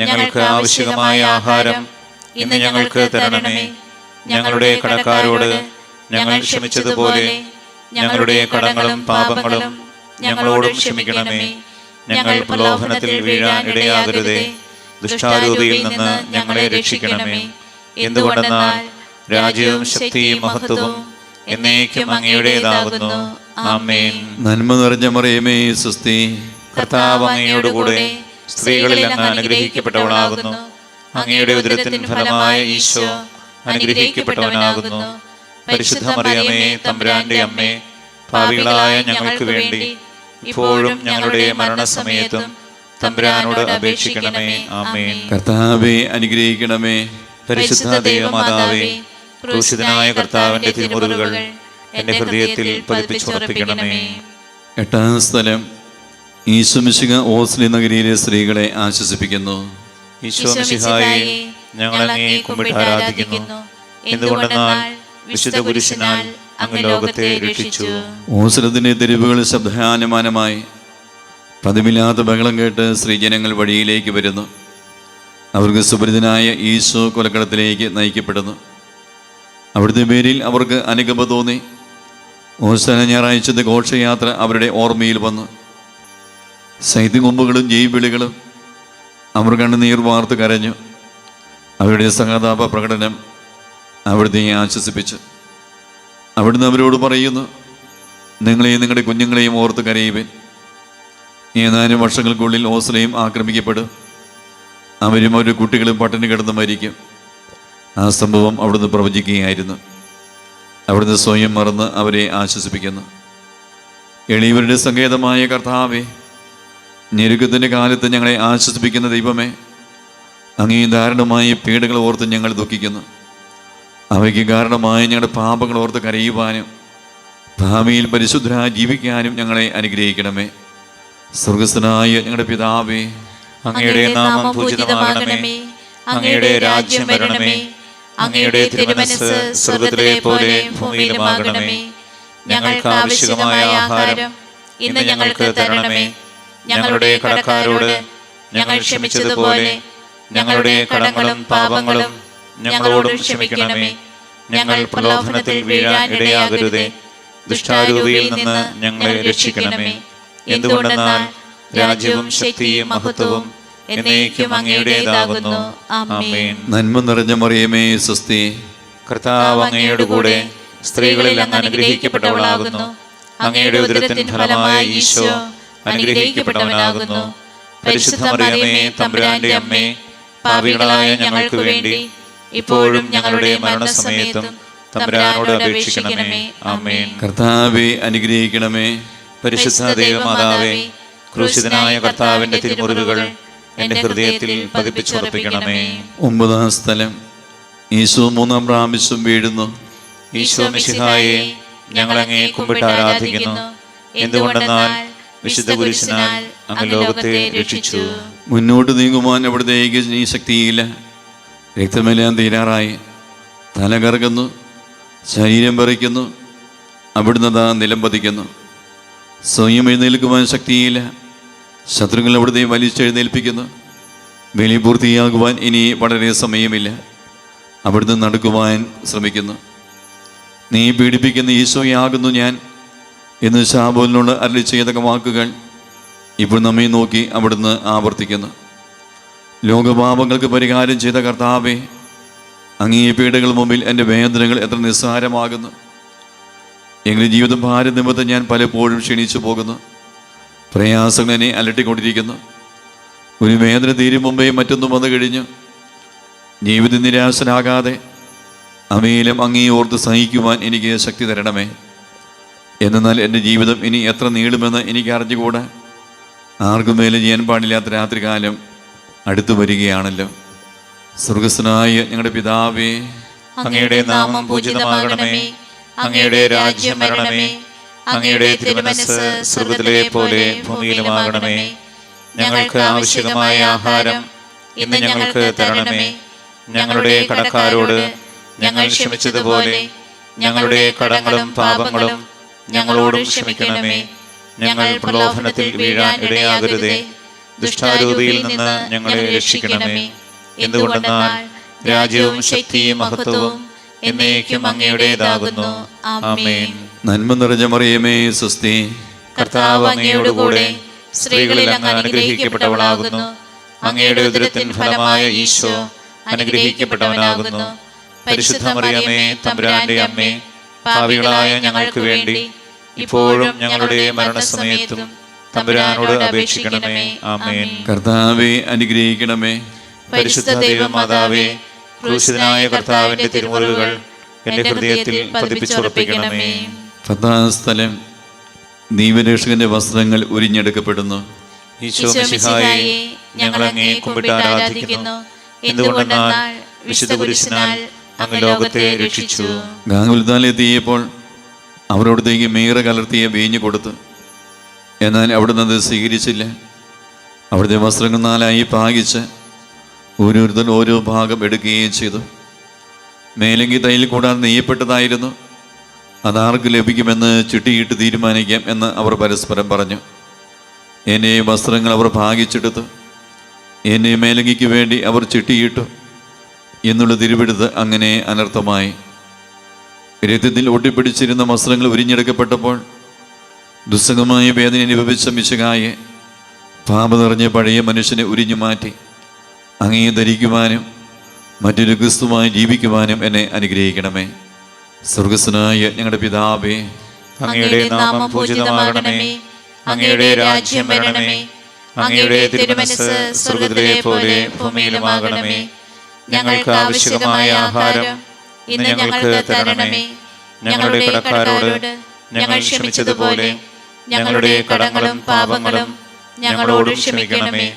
ഞങ്ങൾക്ക് ആവശ്യമായ ആഹാരം ഇന്ന് ഞങ്ങൾക്ക് തരണമേ. ഞങ്ങളുടെ കടക്കാരോട് ഞങ്ങൾ ക്ഷമിച്ചതുപോലെ ഞങ്ങളുടെ കടങ്ങളും പാപങ്ങളും ഞങ്ങളോടും ക്ഷമിക്കണമേ. ഞങ്ങൾ പ്രലോഭനത്തിൽ വീഴാൻ ഇടയാകരുതേ. ദുഷ്ടാരൂപിയിൽ നിന്ന് ഞങ്ങളെ രക്ഷിക്കണമേ. എന്തുകൊണ്ടെന്നാൽ രാജ്യവും ശക്തിയും മഹത്വവും എന്നേക്കും അങ്ങയുടേതാകുന്നു. ആമേൻ. നന്മ നിറഞ്ഞ മറിയമേ സ്വസ്തി, കർത്താവ് അങ്ങയോടുകൂടെ സ്ത്രീകളിൽ അങ്ങ് അനുഗ്രഹിക്കപ്പെട്ടവളാകുന്നു. അങ്ങയുടെ ഉദരത്തിൻ ഫലമായ ഈശോ അനുഗ്രഹിക്കപ്പെട്ടവനാകുന്നു. പരിശുദ്ധ മറിയമേ, തമ്പുരാന്റെ അമ്മേ, പാപികളായ ഞങ്ങൾക്ക് വേണ്ടി ഇപ്പോഴും ഞങ്ങളുടെ മരണസമയത്തും തമ്പുരാനോട് അപേക്ഷിക്കണമേ. ആമേൻ. കർത്താവേ അനുഗ്രഹിക്കണമേ. പരിശുദ്ധ ദൈവമാതാവേ, ക്രൂശിതനായ കർത്താവിന്റെ തിരുമുറിവുകൾ എന്റെ ഹൃദയത്തിൽ പതിപ്പിച്ചുറപ്പിക്കണമേ. എട്ടാം സ്ഥലം. ഈശോ മിശിഹ ഓസ്ലി നഗരിയിലെ സ്ത്രീകളെ ആശ്വസിപ്പിക്കുന്നു. ഈശോ മിശിഹായെ, ഞങ്ങൾ അങ്ങേ കുമ്പിട്ട് ആരാധിക്കുന്നു. എന്തുകൊണ്ടെന്നാൽ വിശുദ്ധ കുരിശിനാൽ അങ്ങ് ലോകത്തെ രക്ഷിച്ചു. ഓസ്ലത്തിന്റെ തെരുവുകൾ ശബ്ദാനമാനമായി പതിവില്ലാത്ത ബഹളം കേട്ട് സ്ത്രീജനങ്ങൾ വഴിയിലേക്ക് വരുന്നു. അവർക്ക് സുപരിതനായ ഈശോ കൊലക്കളത്തിലേക്ക് നയിക്കപ്പെടുന്നു. അവിടുത്തെ പേരിൽ അവർക്ക് അനുകമ്പ തോന്നി. ഓശാന ഞായറാഴ്ചത്തെ ഘോഷയാത്ര അവരുടെ ഓർമ്മയിൽ വന്നു. സൈത്യകൊമ്പുകളും ജൈവിളികളും അവർ കണ്ണുനീർ വാർത്ത് കരഞ്ഞു. അവരുടെ സഹതാപ പ്രകടനം അവിടുത്തെ ആശ്വസിപ്പിച്ചു. അവിടുന്ന് അവരോട് പറയുന്നു, നിങ്ങളെയും നിങ്ങളുടെ കുഞ്ഞുങ്ങളെയും ഓർത്ത് കരയുവിൻ. ഏതാനും വർഷങ്ങൾക്കുള്ളിൽ ഓസ്ലയും ആക്രമിക്കപ്പെടും. അവരും അവരുടെ കുട്ടികളും പട്ടിണി കിടന്ന് മരിക്കും. ആ സംഭവം അവിടുന്ന് പ്രവചിക്കുകയായിരുന്നു. അവിടുന്ന് സ്വയം മറന്ന് അവരെ ആശ്വസിപ്പിക്കുന്നു. എളിയവരുടെ സങ്കേതമായ കർത്താവേ, ഞെരുക്കത്തിൻ്റെ കാലത്ത് ഞങ്ങളെ ആശ്വസിപ്പിക്കുന്ന ദൈവമേ, അങ്ങേ ദാരുണമായ പീഡകൾ ഓർത്ത് ഞങ്ങൾ ദുഃഖിക്കുന്നു. അവയ്ക്ക് കാരണമായ ഞങ്ങളുടെ പാപങ്ങൾ ഓർത്ത് കരയുവാനും ഭാവിയിൽ പരിശുദ്ധരായി ജീവിക്കാനും ഞങ്ങളെ അനുഗ്രഹിക്കണമേ. സ്വർഗസ്ഥനായ ഞങ്ങളുടെ പിതാവേ, അങ്ങയുടെ നാമം പൂജിതമാകണമേ. അങ്ങയുടെ രാജ്യം വരണമേ. അങ്ങയുടെ തിരുമനസ്സ് സ്വർഗ്ഗത്തിലെ പോലെ ഭൂമിയിലുമാകണമേ. ഞങ്ങൾക്ക് ആവശ്യമായ ആഹാരം ഇന്ന് ഞങ്ങൾക്ക് തരണമേ. ഞങ്ങളുടെ കടക്കാരോട് ഞങ്ങൾ ക്ഷമിച്ചതുപോലെ ഞങ്ങളുടെ കടങ്ങളും പാപങ്ങളും ഞങ്ങളോടും ക്ഷമിക്കണമേ. ഞങ്ങൾ പ്രലോഭനത്തിൽ വീഴാൻ ഇടയാകരുതേ. ദുഷ്ടാരൂപിയിൽ നിന്ന് ഞങ്ങളെ രക്ഷിക്കണമേ. എന്തുകൊണ്ടെന്നാൽ രാജ്യവും ശക്തിയും മഹത്വവും എന്നേക്കും അങ്ങയുടേതാകുന്നു. ആമേൻ. നന്മ നിറഞ്ഞ മറിയമേ, സ്വസ്തി. കർത്താവ് അങ്ങയോടുകൂടെ സ്ത്രീകളിൽ അങ്ങ് അനുഗ്രഹിക്കപ്പെട്ടവളാകുന്നു. അങ്ങയുടെ ഉദരത്തിൻ ഫലമായ ഈശോ അനുഗ്രഹിക്കപ്പെട്ടവനാകുന്നു. പരിശുദ്ധ മറിയമേ, തമ്പുരാന്റെ അമ്മേ, പാപികളായ ഞങ്ങൾക്ക് വേണ്ടി ഇപ്പോഴും ഞങ്ങളുടെ മരണസമയത്തും തമ്പുരാനോട് അപേക്ഷിക്കണമേ. ആമേൻ. കർത്താവെ അനുഗ്രഹിക്കണമേ. പരിശുദ്ധ ദൈവമാതാവേ, ക്രൂശിതനായ കർത്താവിന്റെ തിരുമുറിവുകൾ എന്റെ ഹൃദയത്തിൽ പതിപ്പിച്ചുറപ്പിക്കണമേ. 9-ാം സ്ഥലം. ഈശോ 3-ാം പ്രാവശ്യം വീഴുന്നു. ഈശോ മിശിഹായെ, ഞങ്ങൾ അങ്ങേ കുമ്പിട്ട് ആരാധിക്കുന്നു. എന്തുകൊണ്ടെന്നാൽ വിശുദ്ധ കുരിശിനാൽ അങ്ങ് ലോകത്തെ രക്ഷിച്ചു. മുന്നോട്ട് നീങ്ങുവാൻ അവിടുത്തേക്ക് നീ ശക്തിയില്ല. രക്തമെല്ലാം തീരാറായി. തല കറങ്ങുന്നു, ശരീരം പറിക്കുന്നു. അവിടുന്ന് താ നിലം പതിക്കുന്നു. സ്വയം എഴുന്നേൽക്കുവാൻ ശക്തിയില്ല. ശത്രുക്കൾ അവിടുത്തെ വലിച്ചെഴുന്നേൽപ്പിക്കുന്നു. ബലി പൂർത്തിയാകുവാൻ ഇനി വളരെ സമയമില്ല. അവിടുന്ന് നടക്കുവാൻ ശ്രമിക്കുന്നു. നീ പീഡിപ്പിക്കുന്ന ഈശോയാകുന്നു ഞാൻ എന്ന് ശാബോലിനോട് അരുളി ചെയ്ത വാക്കുകൾ ഇപ്പോൾ നമ്മെ നോക്കി അവിടുന്ന് ആവർത്തിക്കുന്നു. ലോകപാപങ്ങൾക്ക് പരിഹാരം ചെയ്ത കർത്താവേ, അങ്ങേ പീഡകൾ മുമ്പിൽ എൻ്റെ വേദനകൾ എത്ര നിസ്സാരമാകുന്നു. എങ്കിലും ജീവിതം ഭാരം നിമിത്തം ഞാൻ പലപ്പോഴും ക്ഷീണിച്ചു പോകുന്നു. പ്രയാസങ്ങൾ എന്നെ അലട്ടിക്കൊണ്ടിരിക്കുന്നു. ഒരു വേദന തീരും മുമ്പേ മറ്റൊന്നും വന്നു കഴിഞ്ഞു. ജീവിതം നിരാശനാകാതെ അവയിലും അങ്ങേ ഓർത്ത് സഹിക്കുവാൻ എനിക്ക് ശക്തി തരണമേ. എന്നാൽ എൻ്റെ ജീവിതം ഇനി എത്ര നീളുമെന്ന് എനിക്ക് അറിഞ്ഞുകൂടാ. ആർക്കും മേലെ ചെയ്യാൻ പാടില്ലാത്ത രാത്രികാലം അടുത്തു വരികയാണല്ലോ. സ്വർഗസ്ഥനായ ഞങ്ങളുടെ പിതാവേ, അങ്ങയുടെ നാമം പൂജിതമാകണമേ. അങ്ങയുടെ രാജ്യം വരണമേ. അങ്ങയുടെ തിരുമനസ്സ് സ്വർഗ്ഗത്തിലെ പോലെ ഭൂമിയിലുമാകണമേ. ഞങ്ങൾക്ക് ആവശ്യമായ ആഹാരം ഇന്ന് ഞങ്ങൾക്ക് തരണമേ. ഞങ്ങളുടെ കടക്കാരോട് ഞങ്ങൾ ക്ഷമിച്ചതുപോലെ ഞങ്ങളുടെ കടങ്ങളും പാപങ്ങളും ഞങ്ങളോടും ക്ഷമിക്കണമേ. ഞങ്ങൾ പ്രലോഭനത്തിൽ വീഴാൻ ഇടയാകരുതേ. ദുഷ്ടാരൂപിയിൽ നിന്ന് ഞങ്ങളെ രക്ഷിക്കണമേ. എന്തുകൊണ്ടെന്നാൽ രാജ്യവും ശക്തിയും മഹത്വവും എന്നേക്കും അങ്ങയുടേതാകുന്നു. ആമേൻ. നന്മ നിറഞ്ഞ മറിയമേ, സ്വസ്തി. കർത്താവ് അങ്ങയോടുകൂടെ സ്ത്രീകളിൽ അങ്ങ് അനുഗ്രഹിക്കപ്പെട്ടവളാകുന്നു. അങ്ങയുടെ ഉദരത്തിൻ ഫലമായ ഈശോ അനുഗ്രഹിക്കപ്പെട്ടവനാകുന്നു. പരിശുദ്ധ മറിയമേ, തമ്പുരാന്റെ അമ്മേ, പാപികളായ ഞങ്ങൾക്ക് വേണ്ടി ഇപ്പോഴും ഞങ്ങളുടെ മരണസമയത്തും തമ്പുരാനോട് അപേക്ഷിക്കണമേ. ആമേൻ. കർത്താവെ അനുഗ്രഹിക്കണമേ. പരിശുദ്ധ ദൈവമാതാവേ, ക്രൂശിതനായ കർത്താവിന്റെ തിരുമുറിവുകൾ എന്റെ ഹൃദയത്തിൽ പതിപ്പിച്ചുറപ്പിക്കണമേ. 10-ാം സ്ഥലം. ദൈവരക്ഷകന്റെ വസ്ത്രങ്ങൾ ഉരിഞ്ഞെടുക്കപ്പെടുന്നു. ഈശോ മിശിഹായെ, ഞങ്ങൾ അങ്ങേ കുമ്പിട്ട് ആരാധിക്കുന്നു. എന്തുകൊണ്ടെന്നാൽ വിശുദ്ധ കുരിശിനാൽ അങ്ങ് ലോകത്തെ രക്ഷിച്ചു. ഗാഗുൽത്താലെത്തിയപ്പോൾ അവരോടത്തേക്ക് മീറ കലർത്തിയ വീഞ്ഞ് കൊടുത്തു. എന്നാൽ അവിടുന്ന് അത് സ്വീകരിച്ചില്ല. അവിടുത്തെ വസ്ത്രങ്ങൾ 4ആയി ഭാഗിച്ച് ഓരോരുത്തർ ഓരോ ഭാഗം എടുക്കുകയും ചെയ്തു. മേലെങ്കിൽ തൈൽ കൂടാതെ നെയ്യപ്പെട്ടതായിരുന്നു. അതാർക്ക് ലഭിക്കുമെന്ന് ചിട്ടിയിട്ട് തീരുമാനിക്കാം എന്ന് അവർ പരസ്പരം പറഞ്ഞു. എൻ്റെ വസ്ത്രങ്ങൾ അവർ ഭാഗിച്ചെടുത്തു. എന്നെ മേലങ്കിക്ക് വേണ്ടി അവർ ചിട്ടിയിട്ടു എന്നുള്ള തിരുവെടുത്ത് അങ്ങനെ അനർത്ഥമായി. രക്തത്തിൽ ഒട്ടിപ്പിടിച്ചിരുന്ന വസ്ത്രങ്ങൾ ഉരിഞ്ഞെടുക്കപ്പെട്ടപ്പോൾ ദുസ്സഹമായ വേദന അനുഭവിച്ച മിശിഹായെ, പാപം നിറഞ്ഞ പഴയ മനുഷ്യനെ ഉരിഞ്ഞു മാറ്റി അങ്ങയെ ധരിക്കുവാനും മറ്റൊരു ക്രിസ്തുവായി ജീവിക്കുവാനും എന്നെ അനുഗ്രഹിക്കണമേ. സ്വർഗസ്വനായ ഞങ്ങളുടെ പിതാവേ, അങ്ങയുടെ നാമം പൂജിതമാകണമേ. അങ്ങയുടെ രാജ്യം വരണമേ. അങ്ങയുടെ തിരുമനസ്സ് സ്വർഗ്ഗത്തിലെ പോലെ ഭൂമിയിലുമാകണമേ. ഞങ്ങൾക്ക് ആവശ്യമായ ആഹാരം ഇന്ന് ഞങ്ങൾക്ക് തരണമേ. ഞങ്ങളുടെ കടക്കാരോട് ഞങ്ങൾ ക്ഷമിച്ചതുപോലെ ഞങ്ങളുടെ കടങ്ങളും പാപങ്ങളും ഞങ്ങളോട് ക്ഷമിക്കണമേ.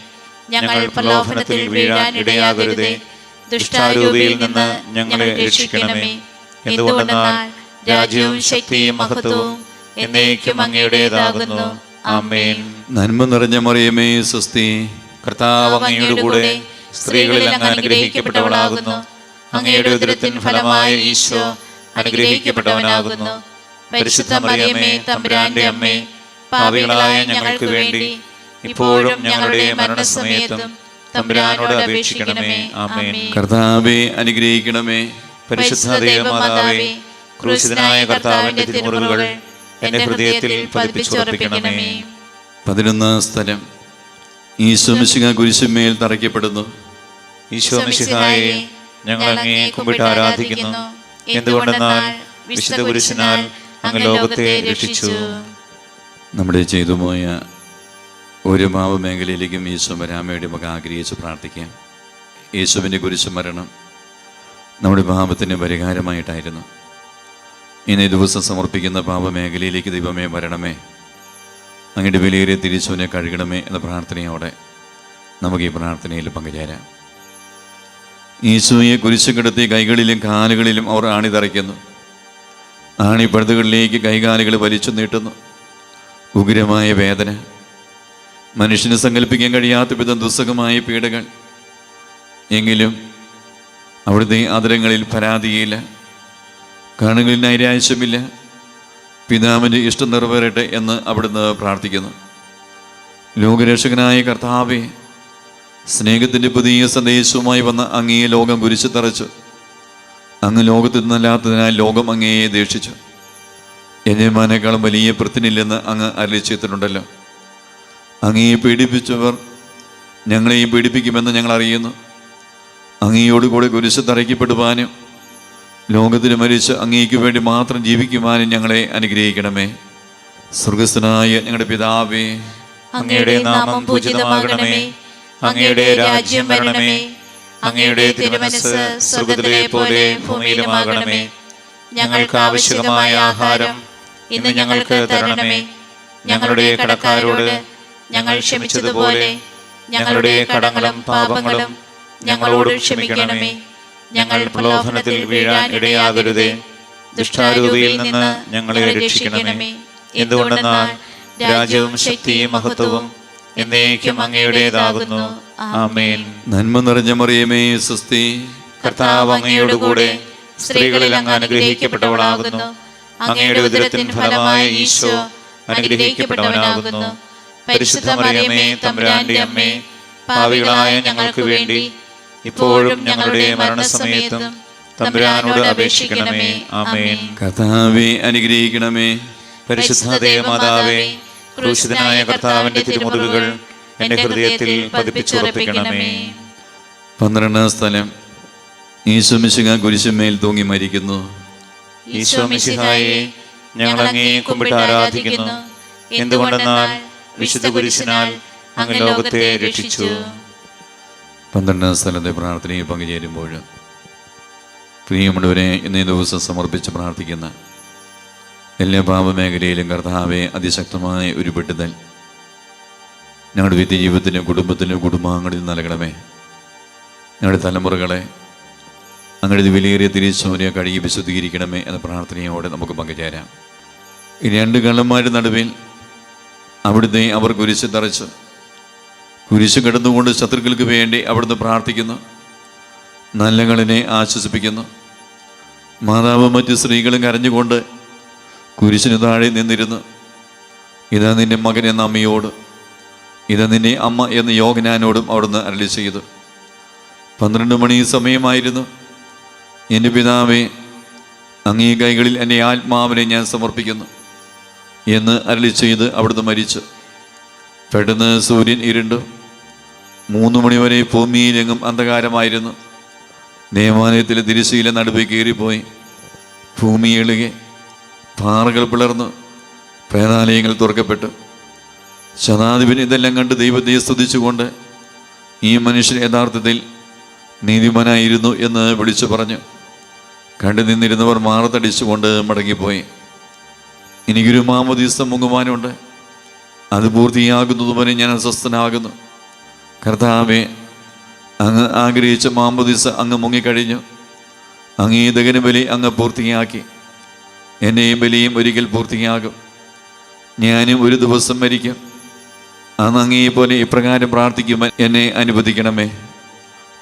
ഞങ്ങൾ പ്രലോഭനത്തിൽ വീഴാൻ ഇടയാകരുതേ. ദുഷ്ടാരൂപിയിൽ നിന്ന് ഞങ്ങളെ രക്ഷിക്കണമേ. എന്തുകൊണ്ടെന്നാൽ രാജ്യവും ശക്തിയും മഹത്വവും എന്നേക്കും അങ്ങയുടേതാകുന്നു. ആമേൻ. നന്മ നിറഞ്ഞ മറിയമേ, സ്വസ്തി. കർത്താവ് അങ്ങയുടെ കൂടെ സ്ത്രീകളിൽ അങ്ങ് അനുഗ്രഹിക്കപ്പെട്ടവളാകുന്നു. അങ്ങയുടെ ഉദരത്തിൻ ഫലമായ ഈശോ അനുഗ്രഹിക്കപ്പെട്ടവനാകുന്നു. പരിശുദ്ധ മറിയമേ, തമ്പുരാന്റെ അമ്മേ, പാപികളായ ഞങ്ങൾക്ക് വേണ്ടി ഇപ്പോഴും ഞങ്ങളുടെ മരണസമയത്തും തമ്പുരാനോട് അപേക്ഷിക്കണമേ. ആമേൻ. കർത്താവേ, അനുഗ്രഹിക്കണമേ. പരിശുദ്ധ ദൈവമാതാവേ, ക്രൂശിതനായ കർത്താവിന്റെ തിരുമുറിവുകൾ എന്റെ ഹൃദയത്തിൽ പതിപ്പിച്ചുറപ്പിക്കണമേ. 11 സ്ഥലം. ഈശോ മിശിഹാ കുരിശുമേൽ തറയ്ക്കപ്പെടുന്നു. ഈശോ മിശിഹായെ, ഞങ്ങൾ അങ്ങയെ കുമ്പിട്ട് ആരാധിക്കുന്നു. എന്തുകൊണ്ടെന്നാൽ വിശുദ്ധ കുരിശിനാൽ അങ്ങ് ലോകത്തെ രക്ഷിച്ചു. നമ്മുടെ ചെയ്തുപോയ ഒരു പാപമേഖലയിലേക്കും ഈശോ വരാമയുടെ മക ആഗ്രഹിച്ച് പ്രാർത്ഥിക്കാം. യേശുവിൻ്റെ കുരിശു മരണം നമ്മുടെ പാപത്തിന് പരിഹാരമായിട്ടായിരുന്നു. ഇന്നേ ദിവസം സമർപ്പിക്കുന്ന പാപമേഖലയിലേക്ക് ദൈവമേ വരണമേ, അങ്ങയുടെ വിലയേറിയ തിരിച്ചുവിനെ കഴുകണമേ എന്ന പ്രാർത്ഥനയോടെ നമുക്ക് ഈ പ്രാർത്ഥനയിൽ പങ്കുചേരാം. ഈശോയെ കുരിശു കിടത്തി കൈകളിലും കാലുകളിലും അവർ ആണി തറയ്ക്കുന്നു. ആണിപ്പഴുതുകളിലേക്ക് കൈകാലുകൾ വലിച്ചു നീട്ടുന്നു. ഉഗ്രമായ വേദന, മനുഷ്യന് സങ്കല്പിക്കാൻ കഴിയാത്ത വിധം ദുസ്സഹമായ പീഡകൾ. എങ്കിലും അവിടുത്തെ ആദരങ്ങളിൽ പരാതിയില്ല, കണ്ണുകളിൽ നൈരാശ്യമില്ല. പിതാവിൻ്റെ ഇഷ്ടം നിറവേറട്ടെ എന്ന് അവിടുന്ന് പ്രാർത്ഥിക്കുന്നു. ലോകരക്ഷകനായ കർത്താവേ, സ്നേഹത്തിൻ്റെ പുതിയ സന്ദേശവുമായി വന്ന അങ്ങയെ ലോകം കുരിശു തറച്ചു. അങ്ങ് ലോകത്തിൽ നിന്നല്ലാത്തതിനാൽ ലോകം അങ്ങയെ ദേഷിച്ചു. യജമാനേക്കാളും വലിയ പ്രത്തിനില്ലെന്ന് അങ്ങ് അരളിച്ചെത്തിട്ടുണ്ടല്ലോ. അങ്ങയെ പീഡിപ്പിച്ചവർ ഞങ്ങളെയും പീഡിപ്പിക്കുമെന്ന് ഞങ്ങൾ അറിയുന്നു. അങ്ങയോടുകൂടെ കുരിശു തറയ്ക്കപ്പെടുവാനും ലോകത്തിന് മരിച്ച് അങ്ങേക്ക് വേണ്ടി മാത്രം ജീവിക്കുവാനും ഞങ്ങളെ അനുഗ്രഹിക്കണമേ. സ്വർഗസ്ഥനായ ഞങ്ങളുടെ പിതാവേ, അങ്ങയുടെ നാമം പൂജിതമാകണമേ. അങ്ങയുടെ രാജ്യം വരണമേ. അങ്ങയുടെ തിരുമനസ്സ് സ്വർഗ്ഗത്തിലെ പോലെ ഭൂമിയിലുമാകണമേ. ഞങ്ങൾക്ക് ആവശ്യമായ ആഹാരം ഇന്ന് ഞങ്ങൾക്ക് തരണമേ. ഞങ്ങളുടെ കടക്കാരോട് ഞങ്ങൾ ക്ഷമിച്ചതുപോലെ ഞങ്ങളുടെ കടങ്ങളും പാപങ്ങളും ഞങ്ങളോട് ക്ഷമിക്കണമേ. ഞങ്ങൾ പ്രലോഭനത്തിൽ വീഴാൻ ഇടയാകരുതേ. ദുഷ്ടാരൂപിയിൽ നിന്ന് ഞങ്ങളെ രക്ഷിക്കണമേ. എന്തുകൊണ്ടെന്നാൽ രാജ്യവും ശക്തിയും മഹത്വവും എന്നേക്കും അങ്ങയുടേതാകുന്നു. ആമേൻ. നന്മ നിറഞ്ഞ മറിയമേ, സ്വസ്തി. കർത്താവ് അങ്ങയോടുകൂടെ സ്ത്രീകളിൽ അങ്ങ് അനുഗ്രഹിക്കപ്പെട്ടവളാകുന്നു. അങ്ങയുടെ ഉദരത്തിൻ ഫലമായ ഈശോ അനുഗ്രഹിക്കപ്പെട്ടവനാകുന്നു. പരിശുദ്ധ മറിയമേ, തമ്പുരാന്റെ അമ്മേ, പാപികളായ ഞങ്ങൾക്ക് വേണ്ടി ഇപ്പോഴും ഞങ്ങളുടെ മരണസമയത്തും തമ്പുരാനോട് അപേക്ഷിക്കണമേ. ആമേൻ. കർത്താവേ, അനുഗ്രഹിക്കണമേ. പരിശുദ്ധ ദേവമാതാവേ, ക്രൂശിതനായ കർത്താവിന്റെ തിരുമുറിവുകൾ എന്റെ ഹൃദയത്തിൽ പതിപ്പിച്ചുറപ്പിക്കണമേ. 12 സ്ഥലം. ഈശോ മിശിഹാ കുരിശുമേൽ തൂങ്ങി മരിക്കുന്നു. ഈശോ മിശിഹായെ, ഞങ്ങൾ അങ്ങയെ കുമ്പിട്ട് ആരാധിക്കുന്നു. എന്തുകൊണ്ടെന്നാൽ വിശുദ്ധ കുരിശിനാൽ അങ്ങ് ലോകത്തെ രക്ഷിച്ചു. 12 സ്ഥലത്തെ പ്രാർത്ഥനയിൽ പങ്കുചേരുമ്പോൾ പ്രിയമുള്ളവരെ, ഇന്നേ ദിവസം സമർപ്പിച്ച് പ്രാർത്ഥിക്കുന്ന എല്ലാ പാപമേഖലയിലും കർത്താവെ അതിശക്തമായ ഒരു വിടുതൽ ഞങ്ങളുടെ വ്യക്തിജീവിതത്തിലും കുടുംബത്തിലും കുടുംബാംഗങ്ങളിൽ നൽകണമേ. ഞങ്ങളുടെ തലമുറകളെ അങ്ങയുടെ വിലയേറിയ തിരിച്ചോനെ കഴുകി വിശുദ്ധീകരിക്കണമേ എന്ന പ്രാർത്ഥനയോടെ നമുക്ക് പങ്കുചേരാം. ഈ 2 കള്ളന്മാരുടെ നടുവിൽ അവിടുത്തെ അവർ കുരിശ് തറച്ച് കുരിശ് കിടന്നുകൊണ്ട് ശത്രുക്കൾക്ക് വേണ്ടി അവിടുന്ന് പ്രാർത്ഥിക്കുന്നു. നല്ല കളിനെ ആശ്വസിപ്പിക്കുന്നു. മാതാവും മറ്റു സ്ത്രീകളും കരഞ്ഞുകൊണ്ട് കുരിശിന് താഴെ നിന്നിരുന്നു, ഇതാ നിന്റെ മകൻ എന്ന അമ്മയോട് ഇത് നിന്റെ അമ്മ എന്ന് യോഹന്നാനോടും അവിടുന്ന് അരുളി ചെയ്തു. 12 മണി സമയമായിരുന്നു. എൻ്റെ പിതാവേ, അങ്ങേ കൈകളിൽ എൻ്റെ ആത്മാവിനെ ഞാൻ സമർപ്പിക്കുന്നു എന്ന് അരുളി ചെയ്ത് അവിടുന്ന് മരിച്ചു. പെട്ടെന്ന് സൂര്യൻ ഇരുണ്ടു. 3 മണിവരെ ഭൂമിയിലെങ്ങും അന്ധകാരമായിരുന്നു. ദേവാലയത്തിലെ തിരശ്ശീല നടുവേ കയറിപ്പോയി. ഭൂമി ഇളുകി, പാറകൾ പിളർന്നു, പ്രേതാലയങ്ങൾ തുറക്കപ്പെട്ടു. ശതാധിപൻ ഇതെല്ലാം കണ്ട് ദൈവത്തെ സ്തുതിച്ചുകൊണ്ട് ഈ മനുഷ്യൻ യഥാർത്ഥത്തിൽ നീതിമാനായിരുന്നു എന്ന് വിളിച്ചു പറഞ്ഞു. കണ്ടു നിന്നിരുന്നവർ മാറത്തടിച്ചുകൊണ്ട് മടങ്ങിപ്പോയി. എനിക്കൊരു മാമോദീസ മുങ്ങുവാനുണ്ട്, അത് പൂർത്തിയാകുന്നതുവരെ ഞാൻ അസ്വസ്ഥനാകുന്നു. കർത്താവേ, അങ്ങ് ആഗ്രഹിച്ച മാമോദീസ അങ്ങ് മുങ്ങിക്കഴിഞ്ഞു. അങ്ങേ ദഹനബലി അങ്ങ് പൂർത്തിയാക്കി. എൻ്റെ ബലിയും ഒരിക്കൽ പൂർത്തിയാകും. ഞാനും ഒരു ദിവസം മരിക്കും. അന്ന് അങ്ങേപോലെ ഇപ്രകാരം പ്രാർത്ഥിക്കുവാൻ എന്നെ അനുവദിക്കണമേ.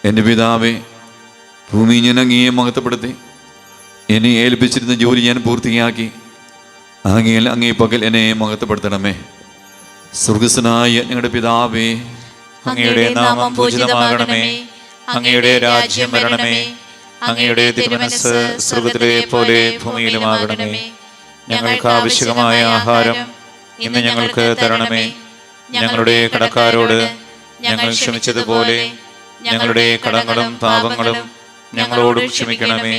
എൻ്റെ പിതാവേ, ഭൂമി ഞാൻ അങ്ങയെ മഹത്വപ്പെടുത്തി. എന്നെ ഏൽപ്പിച്ചിരുന്ന ജോലി ഞാൻ പൂർത്തിയാക്കി. അങ്ങയിൽ അങ്ങേ പകൽ എന്നെ മഹത്വപ്പെടുത്തണമേ. സ്വർഗസ്വനായ ഞങ്ങളുടെ പിതാവേ, അങ്ങയുടെ നാമം പൂജിതമാകണമേ. അങ്ങയുടെ രാജ്യം വരണമേ. അങ്ങയുടെ തിരുമനസ്സ് സ്വർഗ്ഗത്തിലെ പോലെ ഭൂമിയിലുമാകണമേ. ഞങ്ങൾക്ക് ആവശ്യമായ ആഹാരം ഇന്ന് ഞങ്ങൾക്ക് തരണമേ. ഞങ്ങളുടെ കടക്കാരോട് ഞങ്ങൾ ക്ഷമിച്ചതുപോലെ ഞങ്ങളുടെ കടങ്ങളും പാപങ്ങളും ഞങ്ങളോടും ക്ഷമിക്കണമേ.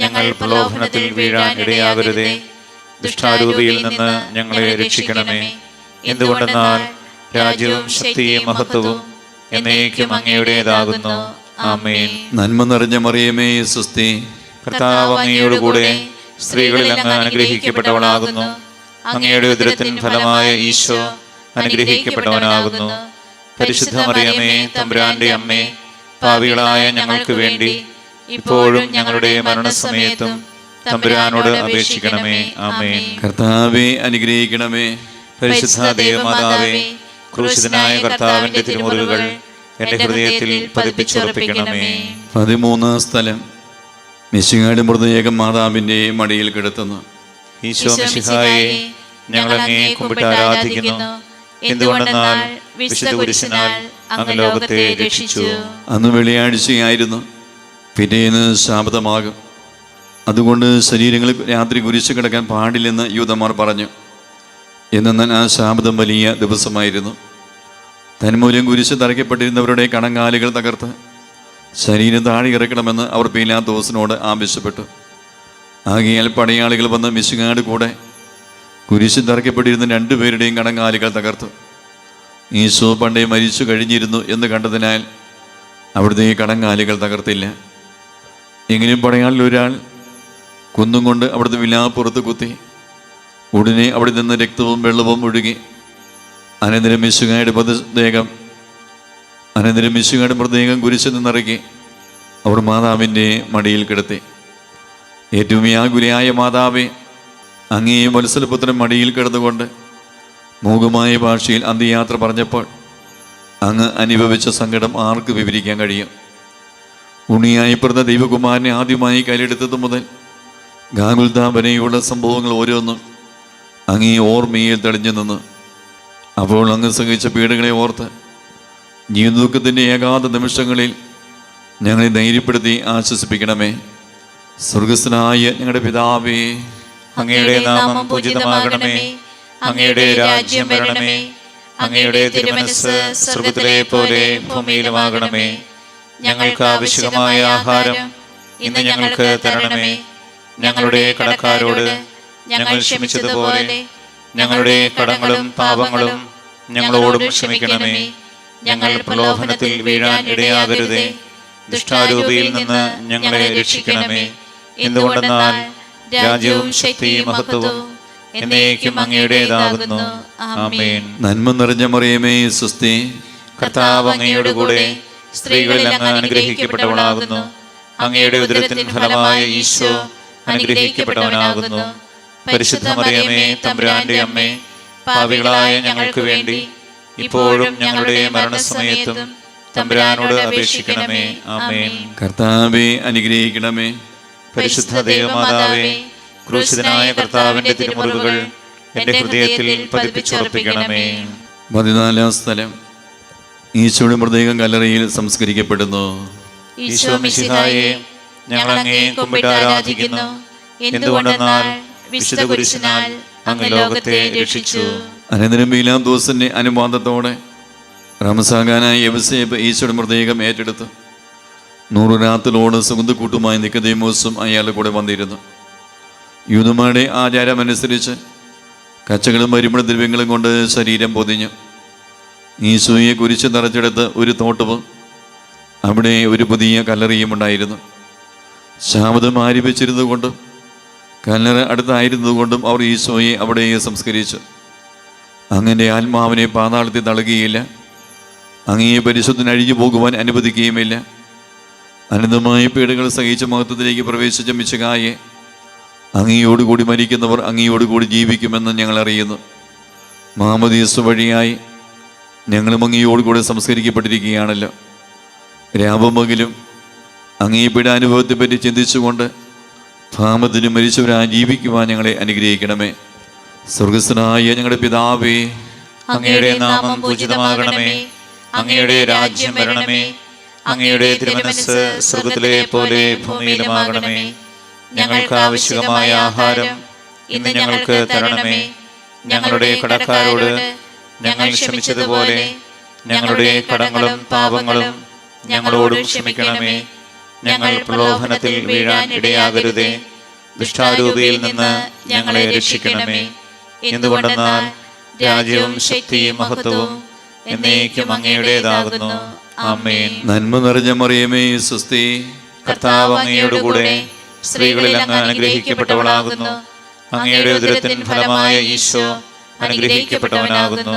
ഞങ്ങൾ പ്രലോഭനത്തിൽ വീഴാൻ ഇടയാകരുതേ. ദുഷ്ടാരൂപിയിൽ നിന്ന് ഞങ്ങളെ രക്ഷിക്കണമേ. എന്തുകൊണ്ടെന്നാൽ രാജ്യവും ശക്തിയും മഹത്വവും എന്നേക്കും അങ്ങയുടേതാകുന്നു. ആമേൻ. നന്മ നിറഞ്ഞ മറിയമേ, സ്വസ്തി. കർത്താവ് അങ്ങയോടുകൂടെ സ്ത്രീകളിൽ അങ്ങ് അനുഗ്രഹിക്കപ്പെട്ടവളാകുന്നു. അങ്ങയുടെ ഉദരത്തിൻ ഫലമായ ഈശോ അനുഗ്രഹിക്കപ്പെട്ടവനാകുന്നു. പരിശുദ്ധ മറിയമേ, തമ്പുരാന്റെ അമ്മേ, പാപികളായ ഞങ്ങൾക്ക് വേണ്ടി ഇപ്പോഴും ഞങ്ങളുടെ മരണസമയത്തും തമ്പുരാനോട് അപേക്ഷിക്കണമേ. ആമേൻ. കർത്താവേ, അനുഗ്രഹിക്കണമേ. പരിശുദ്ധ ദേവമാതാവേ, ക്രൂശിതനായ കർത്താവിന്റെ തിരുമുറിവുകൾ എന്റെ ഹൃദയത്തിൽ പതിപ്പിച്ചുറപ്പിക്കണമേ. 13 സ്ഥലം. മിശിഹായുടെ മൃതദേഹം മാതാവിൻ്റെ മടിയിൽ കിടത്തുന്നു. ഈശോ മിശിഹായെ, ഞങ്ങൾ അങ്ങയെ കുമ്പിട്ട് ആരാധിക്കുന്നു. എന്തുകൊണ്ടെന്നാൽ വിശുദ്ധ കുരിശിനാൽ അങ്ങ് ലോകത്തെ രക്ഷിച്ചു. അന്ന് വെള്ളിയാഴ്ചയായിരുന്നു. പിറ്റേന്ന് ശാബതമാകും. അതുകൊണ്ട് ശരീരങ്ങളിൽ രാത്രി കുരിശ് കിടക്കാൻ പാടില്ലെന്ന് യൂദന്മാർ പറഞ്ഞു. എന്നാൽ ആ ശാബതം വലിയ ദിവസമായിരുന്നു. തന്മൂലം കുരിശ് തറയ്ക്കപ്പെട്ടിരുന്നവരുടെ കണങ്കാലുകൾ തകർത്ത് ശരീരം താഴെ ഇറക്കണമെന്ന് അവർ പീലാത്തോസിനോട് ആവശ്യപ്പെട്ടു. ആകയാൽ പടയാളികൾ വന്ന് മിശിഹായുടെ കൂടെ കുരിശ് തറയ്ക്കപ്പെട്ടിരുന്ന 2 പേരുടെയും കണങ്കാലുകൾ തകർത്തു. ഈശോ പണ്ടേ മരിച്ചു കഴിഞ്ഞിരുന്നു എന്ന് കണ്ടതിനാൽ അവിടുത്തെ കണങ്കാലുകൾ തകർത്തില്ല. എങ്കിലും പടയാളിൽ ഒരാൾ കുന്നും കൊണ്ട് അവിടുത്തെ വിലാപ്പുറത്ത് കുത്തി. ഉടനെ അവിടെ നിന്ന് രക്തവും വെള്ളവും ഒഴുകി. അനന്തരം മിശിഹായുടെ മൃതദേഹം കുരിശിൽ നിന്നിറക്കി അവർ മാതാവിൻ്റെ മടിയിൽ കിടത്തി. ഏറ്റവും വ്യാകുലയായ മാതാവേ, അങ്ങേ വത്സലപുത്രൻ മടിയിൽ കിടന്നുകൊണ്ട് മൂകമായ ഭാഷയിൽ അന്ത്യയാത്ര പറഞ്ഞപ്പോൾ അങ്ങ് അനുഭവിച്ച സങ്കടം ആർക്ക് വിവരിക്കാൻ കഴിയും? ഉണ്ണിയായി പിറന്ന ദൈവകുമാരനെ ആദ്യമായി കയ്യിലെടുത്തത് മുതൽ ഗാഗുൽത്താ വരെയുള്ള സംഭവങ്ങൾ ഓരോന്നും അങ്ങേ ഓർമ്മയിൽ തെളിഞ്ഞു നിന്ന്. അപ്പോൾ അങ്ങ് സഹിച്ച പീഡകളെ ഓർത്ത് ജീവിതദുഃഖത്തിൻ്റെ ഏകാന്ത നിമിഷങ്ങളിൽ ഞങ്ങളെ ധൈര്യപ്പെടുത്തി ആശ്വസിപ്പിക്കണമേ. സ്വർഗസ്ഥനായ ഞങ്ങളുടെ പിതാവേ, അങ്ങയുടെ നാമം പൂജിതമാകണമേ. അങ്ങയുടെ രാജ്യം വരണമേ. അങ്ങയുടെ തിരുമനസ്സ് സ്വർഗ്ഗത്തിലെ പോലെ ഭൂമിയിലുമാകണമേ. ഞങ്ങൾക്ക് ആവശ്യമായ ആഹാരം ഇന്ന് ഞങ്ങൾക്ക് തരണമേ. ഞങ്ങളുടെ കടക്കാരോട് ഞങ്ങൾ ക്ഷമിച്ചതുപോലെ ഞങ്ങളുടെ കടങ്ങളും പാപങ്ങളും ഞങ്ങളോടും ക്ഷമിക്കണമേ. ഞങ്ങൾ പ്രലോഭനത്തിൽ വീഴാൻ ഇടയാകരുതേ. ദുഷ്ടാരൂപിയിൽ നിന്ന് ഞങ്ങളെ രക്ഷിക്കണമേ. എന്തുകൊണ്ടെന്നാൽ രാജ്യവും ശക്തിയും മഹത്വവും എന്നേക്കും അങ്ങയുടേതാകുന്നു. ആമേൻ. നന്മ നിറഞ്ഞ മറിയമേ, സ്വസ്തി. കർത്താവ് അങ്ങയോടുകൂടെ സ്ത്രീകളിൽ അങ്ങ് അനുഗ്രഹിക്കപ്പെട്ടവളാകുന്നു. അങ്ങയുടെ ഉദരത്തിൻ ഫലമായ ഈശോ അനുഗ്രഹിക്കപ്പെട്ടവനാകുന്നു. പരിശുദ്ധ മറിയമേ, തമ്പുരാന്റെ അമ്മേ, പാപികളായ ഞങ്ങൾക്ക് വേണ്ടി ഇപ്പോഴും ഞങ്ങളുടെ മരണസമയത്തും തമ്പുരാനോട് അപേക്ഷിക്കണമേ. ആമേൻ. കർത്താവേ, അനുഗ്രഹിക്കണമേ. പരിശുദ്ധ ദേവമാതാവേ, ക്രൂശിതനായ കർത്താവിന്റെ തിരുമുറിവുകൾ എന്റെ ഹൃദയത്തിൽ പതിപ്പിച്ചുറപ്പിക്കണമേ. 14 സ്ഥലം. ഈശോയുടെ മൃതദേഹം കല്ലറയിൽ സംസ്കരിക്കപ്പെടുന്നു. ഈശോ മിശിഹായെ, ഞങ്ങൾ അങ്ങേ കുമ്പിട്ട് ആരാധിക്കുന്നു. എന്തുകൊണ്ടെന്നാൽ വിശുദ്ധ കുരിശിനാൽ അങ്ങ് ലോകത്തെ രക്ഷിച്ചു. അനന്തരം പീലാത്തോസിന്റെ അനുവാദത്തോടെ റംസാഖാനായ യവസേബ് ഈശോയുടെ മൃതദേഹം ഏറ്റെടുത്ത് 100 രാത്രിലോട് സുഗന്ധക്കൂട്ടുമായി നിക്കോദേമോസും അയാളുടെ കൂടെ വന്നിരുന്നു. യൂദന്മാരുടെ ആചാരമനുസരിച്ച് കച്ചകളും പരിമള ദ്രവ്യങ്ങളും കൊണ്ട് ശരീരം പൊതിഞ്ഞു ഈശോയെ കുരിശ് നിറച്ചെടുത്ത് ഒരു തോട്ടവും അവിടെ ഒരു പുതിയ കല്ലറയും ഉണ്ടായിരുന്നു. ശാബദം ആരംഭിച്ചിരുന്നുകൊണ്ടും കല്ലറ അടുത്തായിരുന്നതുകൊണ്ടും അവർ ഈശോയെ അവിടെ സംസ്കരിച്ചു. അങ്ങനെ ആത്മാവിനെ പാതാളത്തിൽ തള്ളുകയില്ല, അങ്ങയെ പരിശുദ്ധന് അഴിഞ്ഞു പോകുവാൻ അനുവദിക്കുകയുമില്ല. അനന്തമായ പീഡകൾ സഹിച്ച മഹത്വത്തിലേക്ക് പ്രവേശിച്ച മിശിഹായെ, അങ്ങയോടുകൂടി മരിക്കുന്നവർ അങ്ങയോടുകൂടി ജീവിക്കുമെന്ന് ഞങ്ങൾ അറിയുന്നു. മാമോദീസ വഴിയായി ഞങ്ങളും അങ്ങയോടുകൂടി സംസ്കരിക്കപ്പെട്ടിരിക്കുകയാണല്ലോ. രാവും പകലും അങ്ങേ പീഡാനുഭവത്തെപ്പറ്റി ചിന്തിച്ചുകൊണ്ട് ഭാമത്തിന് മരിച്ചവരായി ജീവിക്കുവാൻ ഞങ്ങളെ അനുഗ്രഹിക്കണമേ. സ്വർഗസ്ഥനായ ഞങ്ങളുടെ പിതാവേ, അങ്ങയുടെ നാമം പൂജിതമാകണമേ. അങ്ങയുടെ രാജ്യം വരണമേ. അങ്ങയുടെ തിരുമനസ്സ് സ്വർഗ്ഗത്തിലെ പോലെ ഭൂമിയിലുമാകണമേ. ഞങ്ങൾക്ക് ആവശ്യമായ ആഹാരം ഇന്ന് ഞങ്ങൾക്ക് തരണമേ. ഞങ്ങളുടെ കടക്കാരോട് ഞങ്ങൾ ക്ഷമിച്ചതുപോലെ ഞങ്ങളുടെ കടങ്ങളും പാപങ്ങളും ഞങ്ങളോടും ക്ഷമിക്കണമേ. ഞങ്ങൾ പ്രലോഭനത്തിൽ വീഴാൻ ഇടയാകരുതേ. ദുഷ്ടാരൂപിയിൽ നിന്ന് ഞങ്ങളെ രക്ഷിക്കണമേ. എന്തുകൊണ്ടെന്നാൽ രാജ്യവും ശക്തിയും മഹത്വവും എന്നേക്കും അങ്ങയുടേതാകുന്നു. ആമേൻ. നന്മ നിറഞ്ഞ മറിയമേ, സ്വസ്തി. കർത്താവ് അങ്ങയോടുകൂടെ സ്ത്രീകളിൽ അങ്ങ് അനുഗ്രഹിക്കപ്പെട്ടവളാകുന്നു. അങ്ങയുടെ ഉദരത്തിൻ ഫലമായ ഈശോ അനുഗ്രഹിക്കപ്പെട്ടവനാകുന്നു.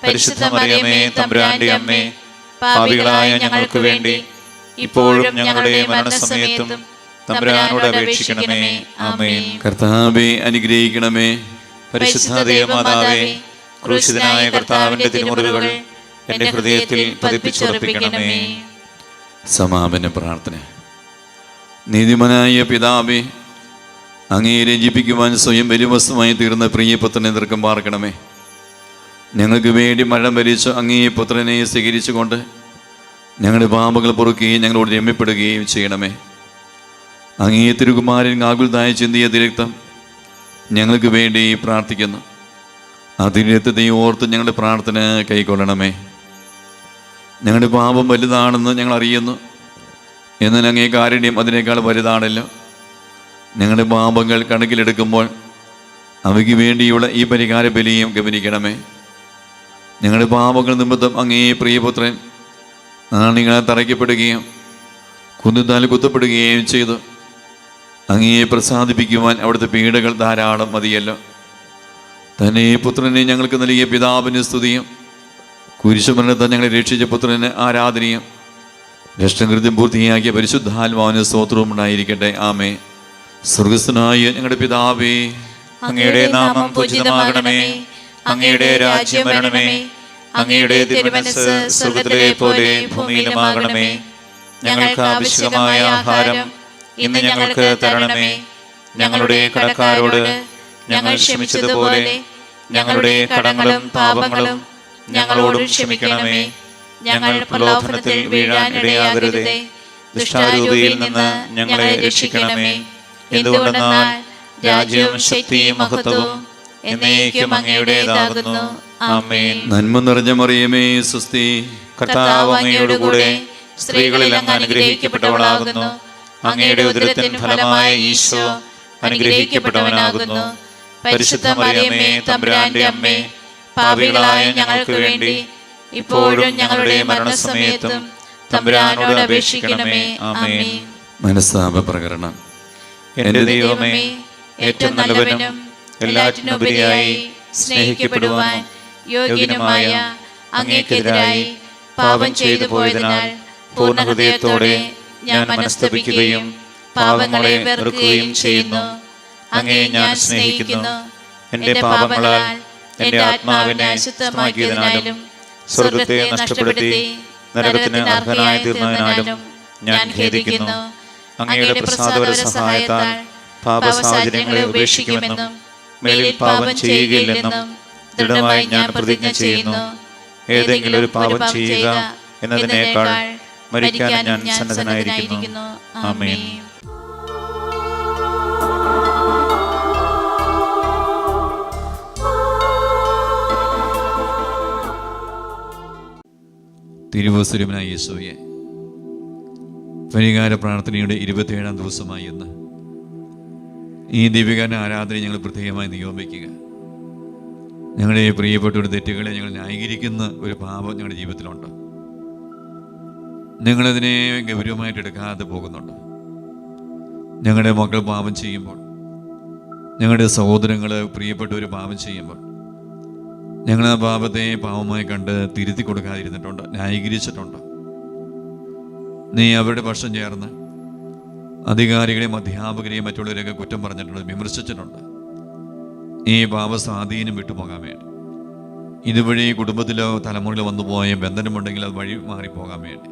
പരിശുദ്ധ മറിയമേ, തമ്പുരാന്റെ അമ്മേ, പാപികളായ ഞങ്ങൾക്ക് വേണ്ടി ഇപ്പോഴും ഞങ്ങളുടെ മരണസമയത്തും തമ്പുരാനോട് അപേക്ഷിക്കണമേ. ആമേൻ. കർത്താവേ, അനുഗ്രഹിക്കണമേ. പരിശുദ്ധ ദേവമാതാവേ, ക്രൂശിതനായ കർത്താവിന്റെ തിരുമുറിവുകൾ എന്റെ ഹൃദയത്തിൽ പതിപ്പിച്ചുറപ്പിക്കണമേ. സമാപന പ്രാർത്ഥന. നീതിമാനായ പിതാവേ, അങ്ങേ രഞ്ജിപ്പിക്കുവാൻ സ്വയം ബലിവസ്തുമായി തീർന്ന പ്രിയപുത്രനെ ദീർഘം പാർക്കണമേ. ഞങ്ങൾക്ക് വേണ്ടി മഴം ഭരിച്ച് അങ്ങേ പുത്രനെ സ്വീകരിച്ചുകൊണ്ട് ഞങ്ങളുടെ പാപങ്ങൾ പൊറുക്കുകയും ഞങ്ങളോട് രമ്യപ്പെടുകയും ചെയ്യണമേ. അങ്ങേ തിരുകുമാരൻ ആകുൽതായ ചിന്തിയ തിരക്തം ഞങ്ങൾക്ക് വേണ്ടി പ്രാർത്ഥിക്കുന്നു. ആ തിരക്തത്തെ ഓർത്ത് ഞങ്ങളുടെ പ്രാർത്ഥന കൈക്കൊള്ളണമേ. ഞങ്ങളുടെ പാപം വലുതാണെന്ന് ഞങ്ങൾ അറിയുന്നു, എന്നാൽ അങ്ങേ കാരുണ്യം അതിനേക്കാൾ വലുതാണല്ലോ. ഞങ്ങളുടെ പാപങ്ങൾ കണക്കിലെടുക്കുമ്പോൾ അവയ്ക്ക് വേണ്ടിയുള്ള ഈ പരിഹാര ബലിയും ഗമനിക്കണമേ. ഞങ്ങളുടെ പാപങ്ങൾ നിമിത്തം അങ്ങേ പ്രിയപുത്രൻ നാണികളാൽ തറയ്ക്കപ്പെടുകയും കുന്തത്താൽ കുത്തപ്പെടുകയും ചെയ്തു. അങ്ങയെ പ്രസാദിപ്പിക്കുവാൻ അവിടുത്തെ പീഡകൾ ധാരാളം മതിയല്ലോ. തന്നെ പുത്രനെ ഞങ്ങൾക്ക് നൽകിയ പിതാവിന് സ്തുതിയും കുരിശുമരണത്താൽ ഞങ്ങളെ രക്ഷിച്ച പുത്രന് ആരാധനയും രക്ഷകൃത്യം പൂർത്തിയാക്കിയ പരിശുദ്ധാത്മാവിന് സ്തോത്രവും ഉണ്ടായിരിക്കട്ടെ. ആമേ. സ്വർഗസ്ഥനായ ഞങ്ങളുടെ പിതാവേ, അങ്ങയുടെ നാമം പൂജിതമാകണമേ. അങ്ങയുടെ രാജ്യം വരണമേ. അങ്ങയുടെ തിരുമനസ്സ് സ്വർഗ്ഗത്തിലെ പോലെ ഭൂമിയിലുമാകണമേ. ഞങ്ങൾക്ക് ആവശ്യമായ ആഹാരം ഇന്ന് ഞങ്ങൾക്ക് തരണമേ. ഞങ്ങളുടെ കടക്കാരോട് ഞങ്ങൾ ക്ഷമിച്ചതുപോലെ ഞങ്ങളുടെ കടങ്ങളും പാപങ്ങളും ഞങ്ങളോടും ക്ഷമിക്കണമേ. ഞങ്ങൾ പ്രലോഭനത്തിൽ വീഴാൻ ഇടയാകരുതേ. ദുഷ്ടാരൂപിയിൽ നിന്ന് ഞങ്ങളെ രക്ഷിക്കണമേ. എന്തുകൊണ്ടെന്നാൽ രാജ്യവും ശക്തിയും മഹത്വവും എന്നേക്കും അങ്ങയുടേതാകുന്നു. ആമേൻ. നന്മ നിറഞ്ഞ മറിയമേ, സ്വസ്തി. കർത്താവ് അങ്ങയോടുകൂടെ സ്ത്രീകളിൽ അങ്ങ് അനുഗ്രഹിക്കപ്പെട്ടവളാകുന്നു. അങ്ങയുടെ ഉദരത്തിൻ ഫലമായ ഈശോ അനുഗ്രഹിക്കപ്പെട്ടവനാകുന്നു. പരിശുദ്ധ മറിയമേ, തമ്പുരാന്റെ അമ്മേ, പാപികളായ ഞങ്ങൾക്ക് വേണ്ടി ഇപ്പോഴും ഞങ്ങളുടെ മരണസമയത്തും തമ്പുരാനോട് അപേക്ഷിക്കണമേ. ആമേൻ. മനസ്താപ പ്രകരണം. എന്റെ ദൈവമേ, ഏറ്റവും നല്ലവനും എല്ലാറ്റിനുപരിയായി സ്നേഹിക്കപ്പെടുവാൻ യോഗ്യനുമായ അങ്ങേക്കെതിരായി പാപം ചെയ്തു പോയതിനാൽ പൂർണ്ണ ഹൃദയത്തോടെ ഞാൻ മനസ്തപിക്കുകയും പാപങ്ങളെ വെറുക്കുകയും ചെയ്യുന്നു. അങ്ങയെ ഞാൻ സ്നേഹിക്കുന്നു. എന്റെ പാപങ്ങളാൽ എന്റെ ആത്മാവിനെ അശുദ്ധമാക്കിയതിനാലും സ്വർഗത്തെ നഷ്ടപ്പെടുത്തി നരകത്തിന് അർഹനായി തീർന്നതിനാലും ഞാൻ ഖേദിക്കുന്നു. അങ്ങയുടെ പ്രസാദപര സഹായത്താൽ പാപസാഹചര്യങ്ങളെ ഉപേക്ഷിക്കുമെന്നും മേലിൽ പാപം ചെയ്യുകയില്ലെന്നും ദൃഢമായി ഞാൻ പ്രതിജ്ഞ ചെയ്യുന്നു. ഏതെങ്കിലും ഒരു പാപം ചെയ്യുക എന്നതിനേക്കാൾ മരിക്കാൻ ഞാൻ സന്നദ്ധനായിരിക്കുന്നു. ആമേൻ. തിരുവത്സരമായ യേശുവേ, പരിഹാര പ്രാർത്ഥനയുടെ 27-ാം ദിവസമായി ഇന്ന് ഈ ദിവ്യകാരണ ആരാധന ഞങ്ങൾ പ്രത്യേകമായി നിയോഗിക്കുക. ഞങ്ങളുടെ പ്രിയപ്പെട്ടവരുടെ തെറ്റുകളെ ഞങ്ങൾ ന്യായീകരിക്കുന്ന ഒരു പാപം ഞങ്ങളുടെ ജീവിതത്തിലുണ്ട്. ഞങ്ങളതിനെ ഗൗരവമായിട്ട് എടുക്കാതെ പോകുന്നുണ്ട്. ഞങ്ങളുടെ മക്കൾ പാപം ചെയ്യുമ്പോൾ, ഞങ്ങളുടെ സഹോദരങ്ങൾ പ്രിയപ്പെട്ടവർ പാപം ചെയ്യുമ്പോൾ, ഞങ്ങൾ ആ പാപത്തെ പാപമായി കണ്ട് തിരുത്തി കൊടുക്കാതിരുന്നിട്ടുണ്ട്, ന്യായീകരിച്ചിട്ടുണ്ട്. നീ അവരുടെ പക്ഷം ചേർന്ന് അധികാരികളെയും അധ്യാപകരെയും മറ്റുള്ളവരെയൊക്കെ കുറ്റം പറഞ്ഞിട്ടുണ്ട്, വിമർശിച്ചിട്ടുണ്ട്. ഈ പാപസ്വാധീനം വിട്ടുപോകാൻ വേണ്ടി, ഇതുവഴി കുടുംബത്തിലോ തലമുറയിലോ വന്നുപോയ ബന്ധനമുണ്ടെങ്കിൽ അത് വഴി മാറിപ്പോകാൻ വേണ്ടി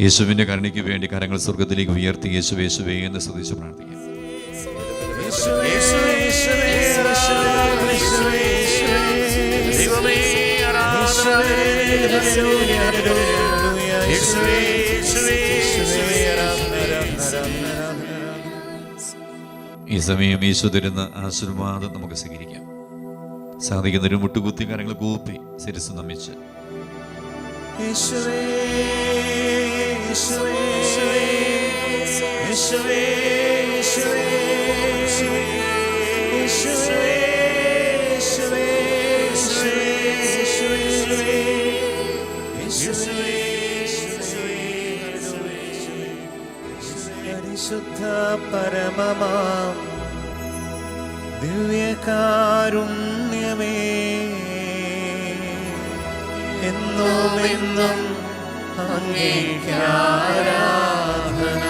യേശുവിൻ്റെ കരുണയ്ക്ക് വേണ്ടി കരങ്ങൾ സ്വർഗത്തിലേക്ക് ഉയർത്തി യേശുവേ യേശുവേ എന്ന് സ്തുതിച്ച് പ്രാർത്ഥിക്കാം. ഈ സമയം യേശു തരുന്ന ആശീർവാദം നമുക്ക് സ്വീകരിക്കാം. സാധിക്കുന്നൊരു മുട്ടുകുത്തി കരങ്ങൾ കൂപ്പി ശിരസ്സ് നമിച്ച് പരിശുദ്ധ പരമമാം ദിവ്യകാരുണ്യമേ, എന്നും എന്നും അങ്ങേക്ക് ആരാധന.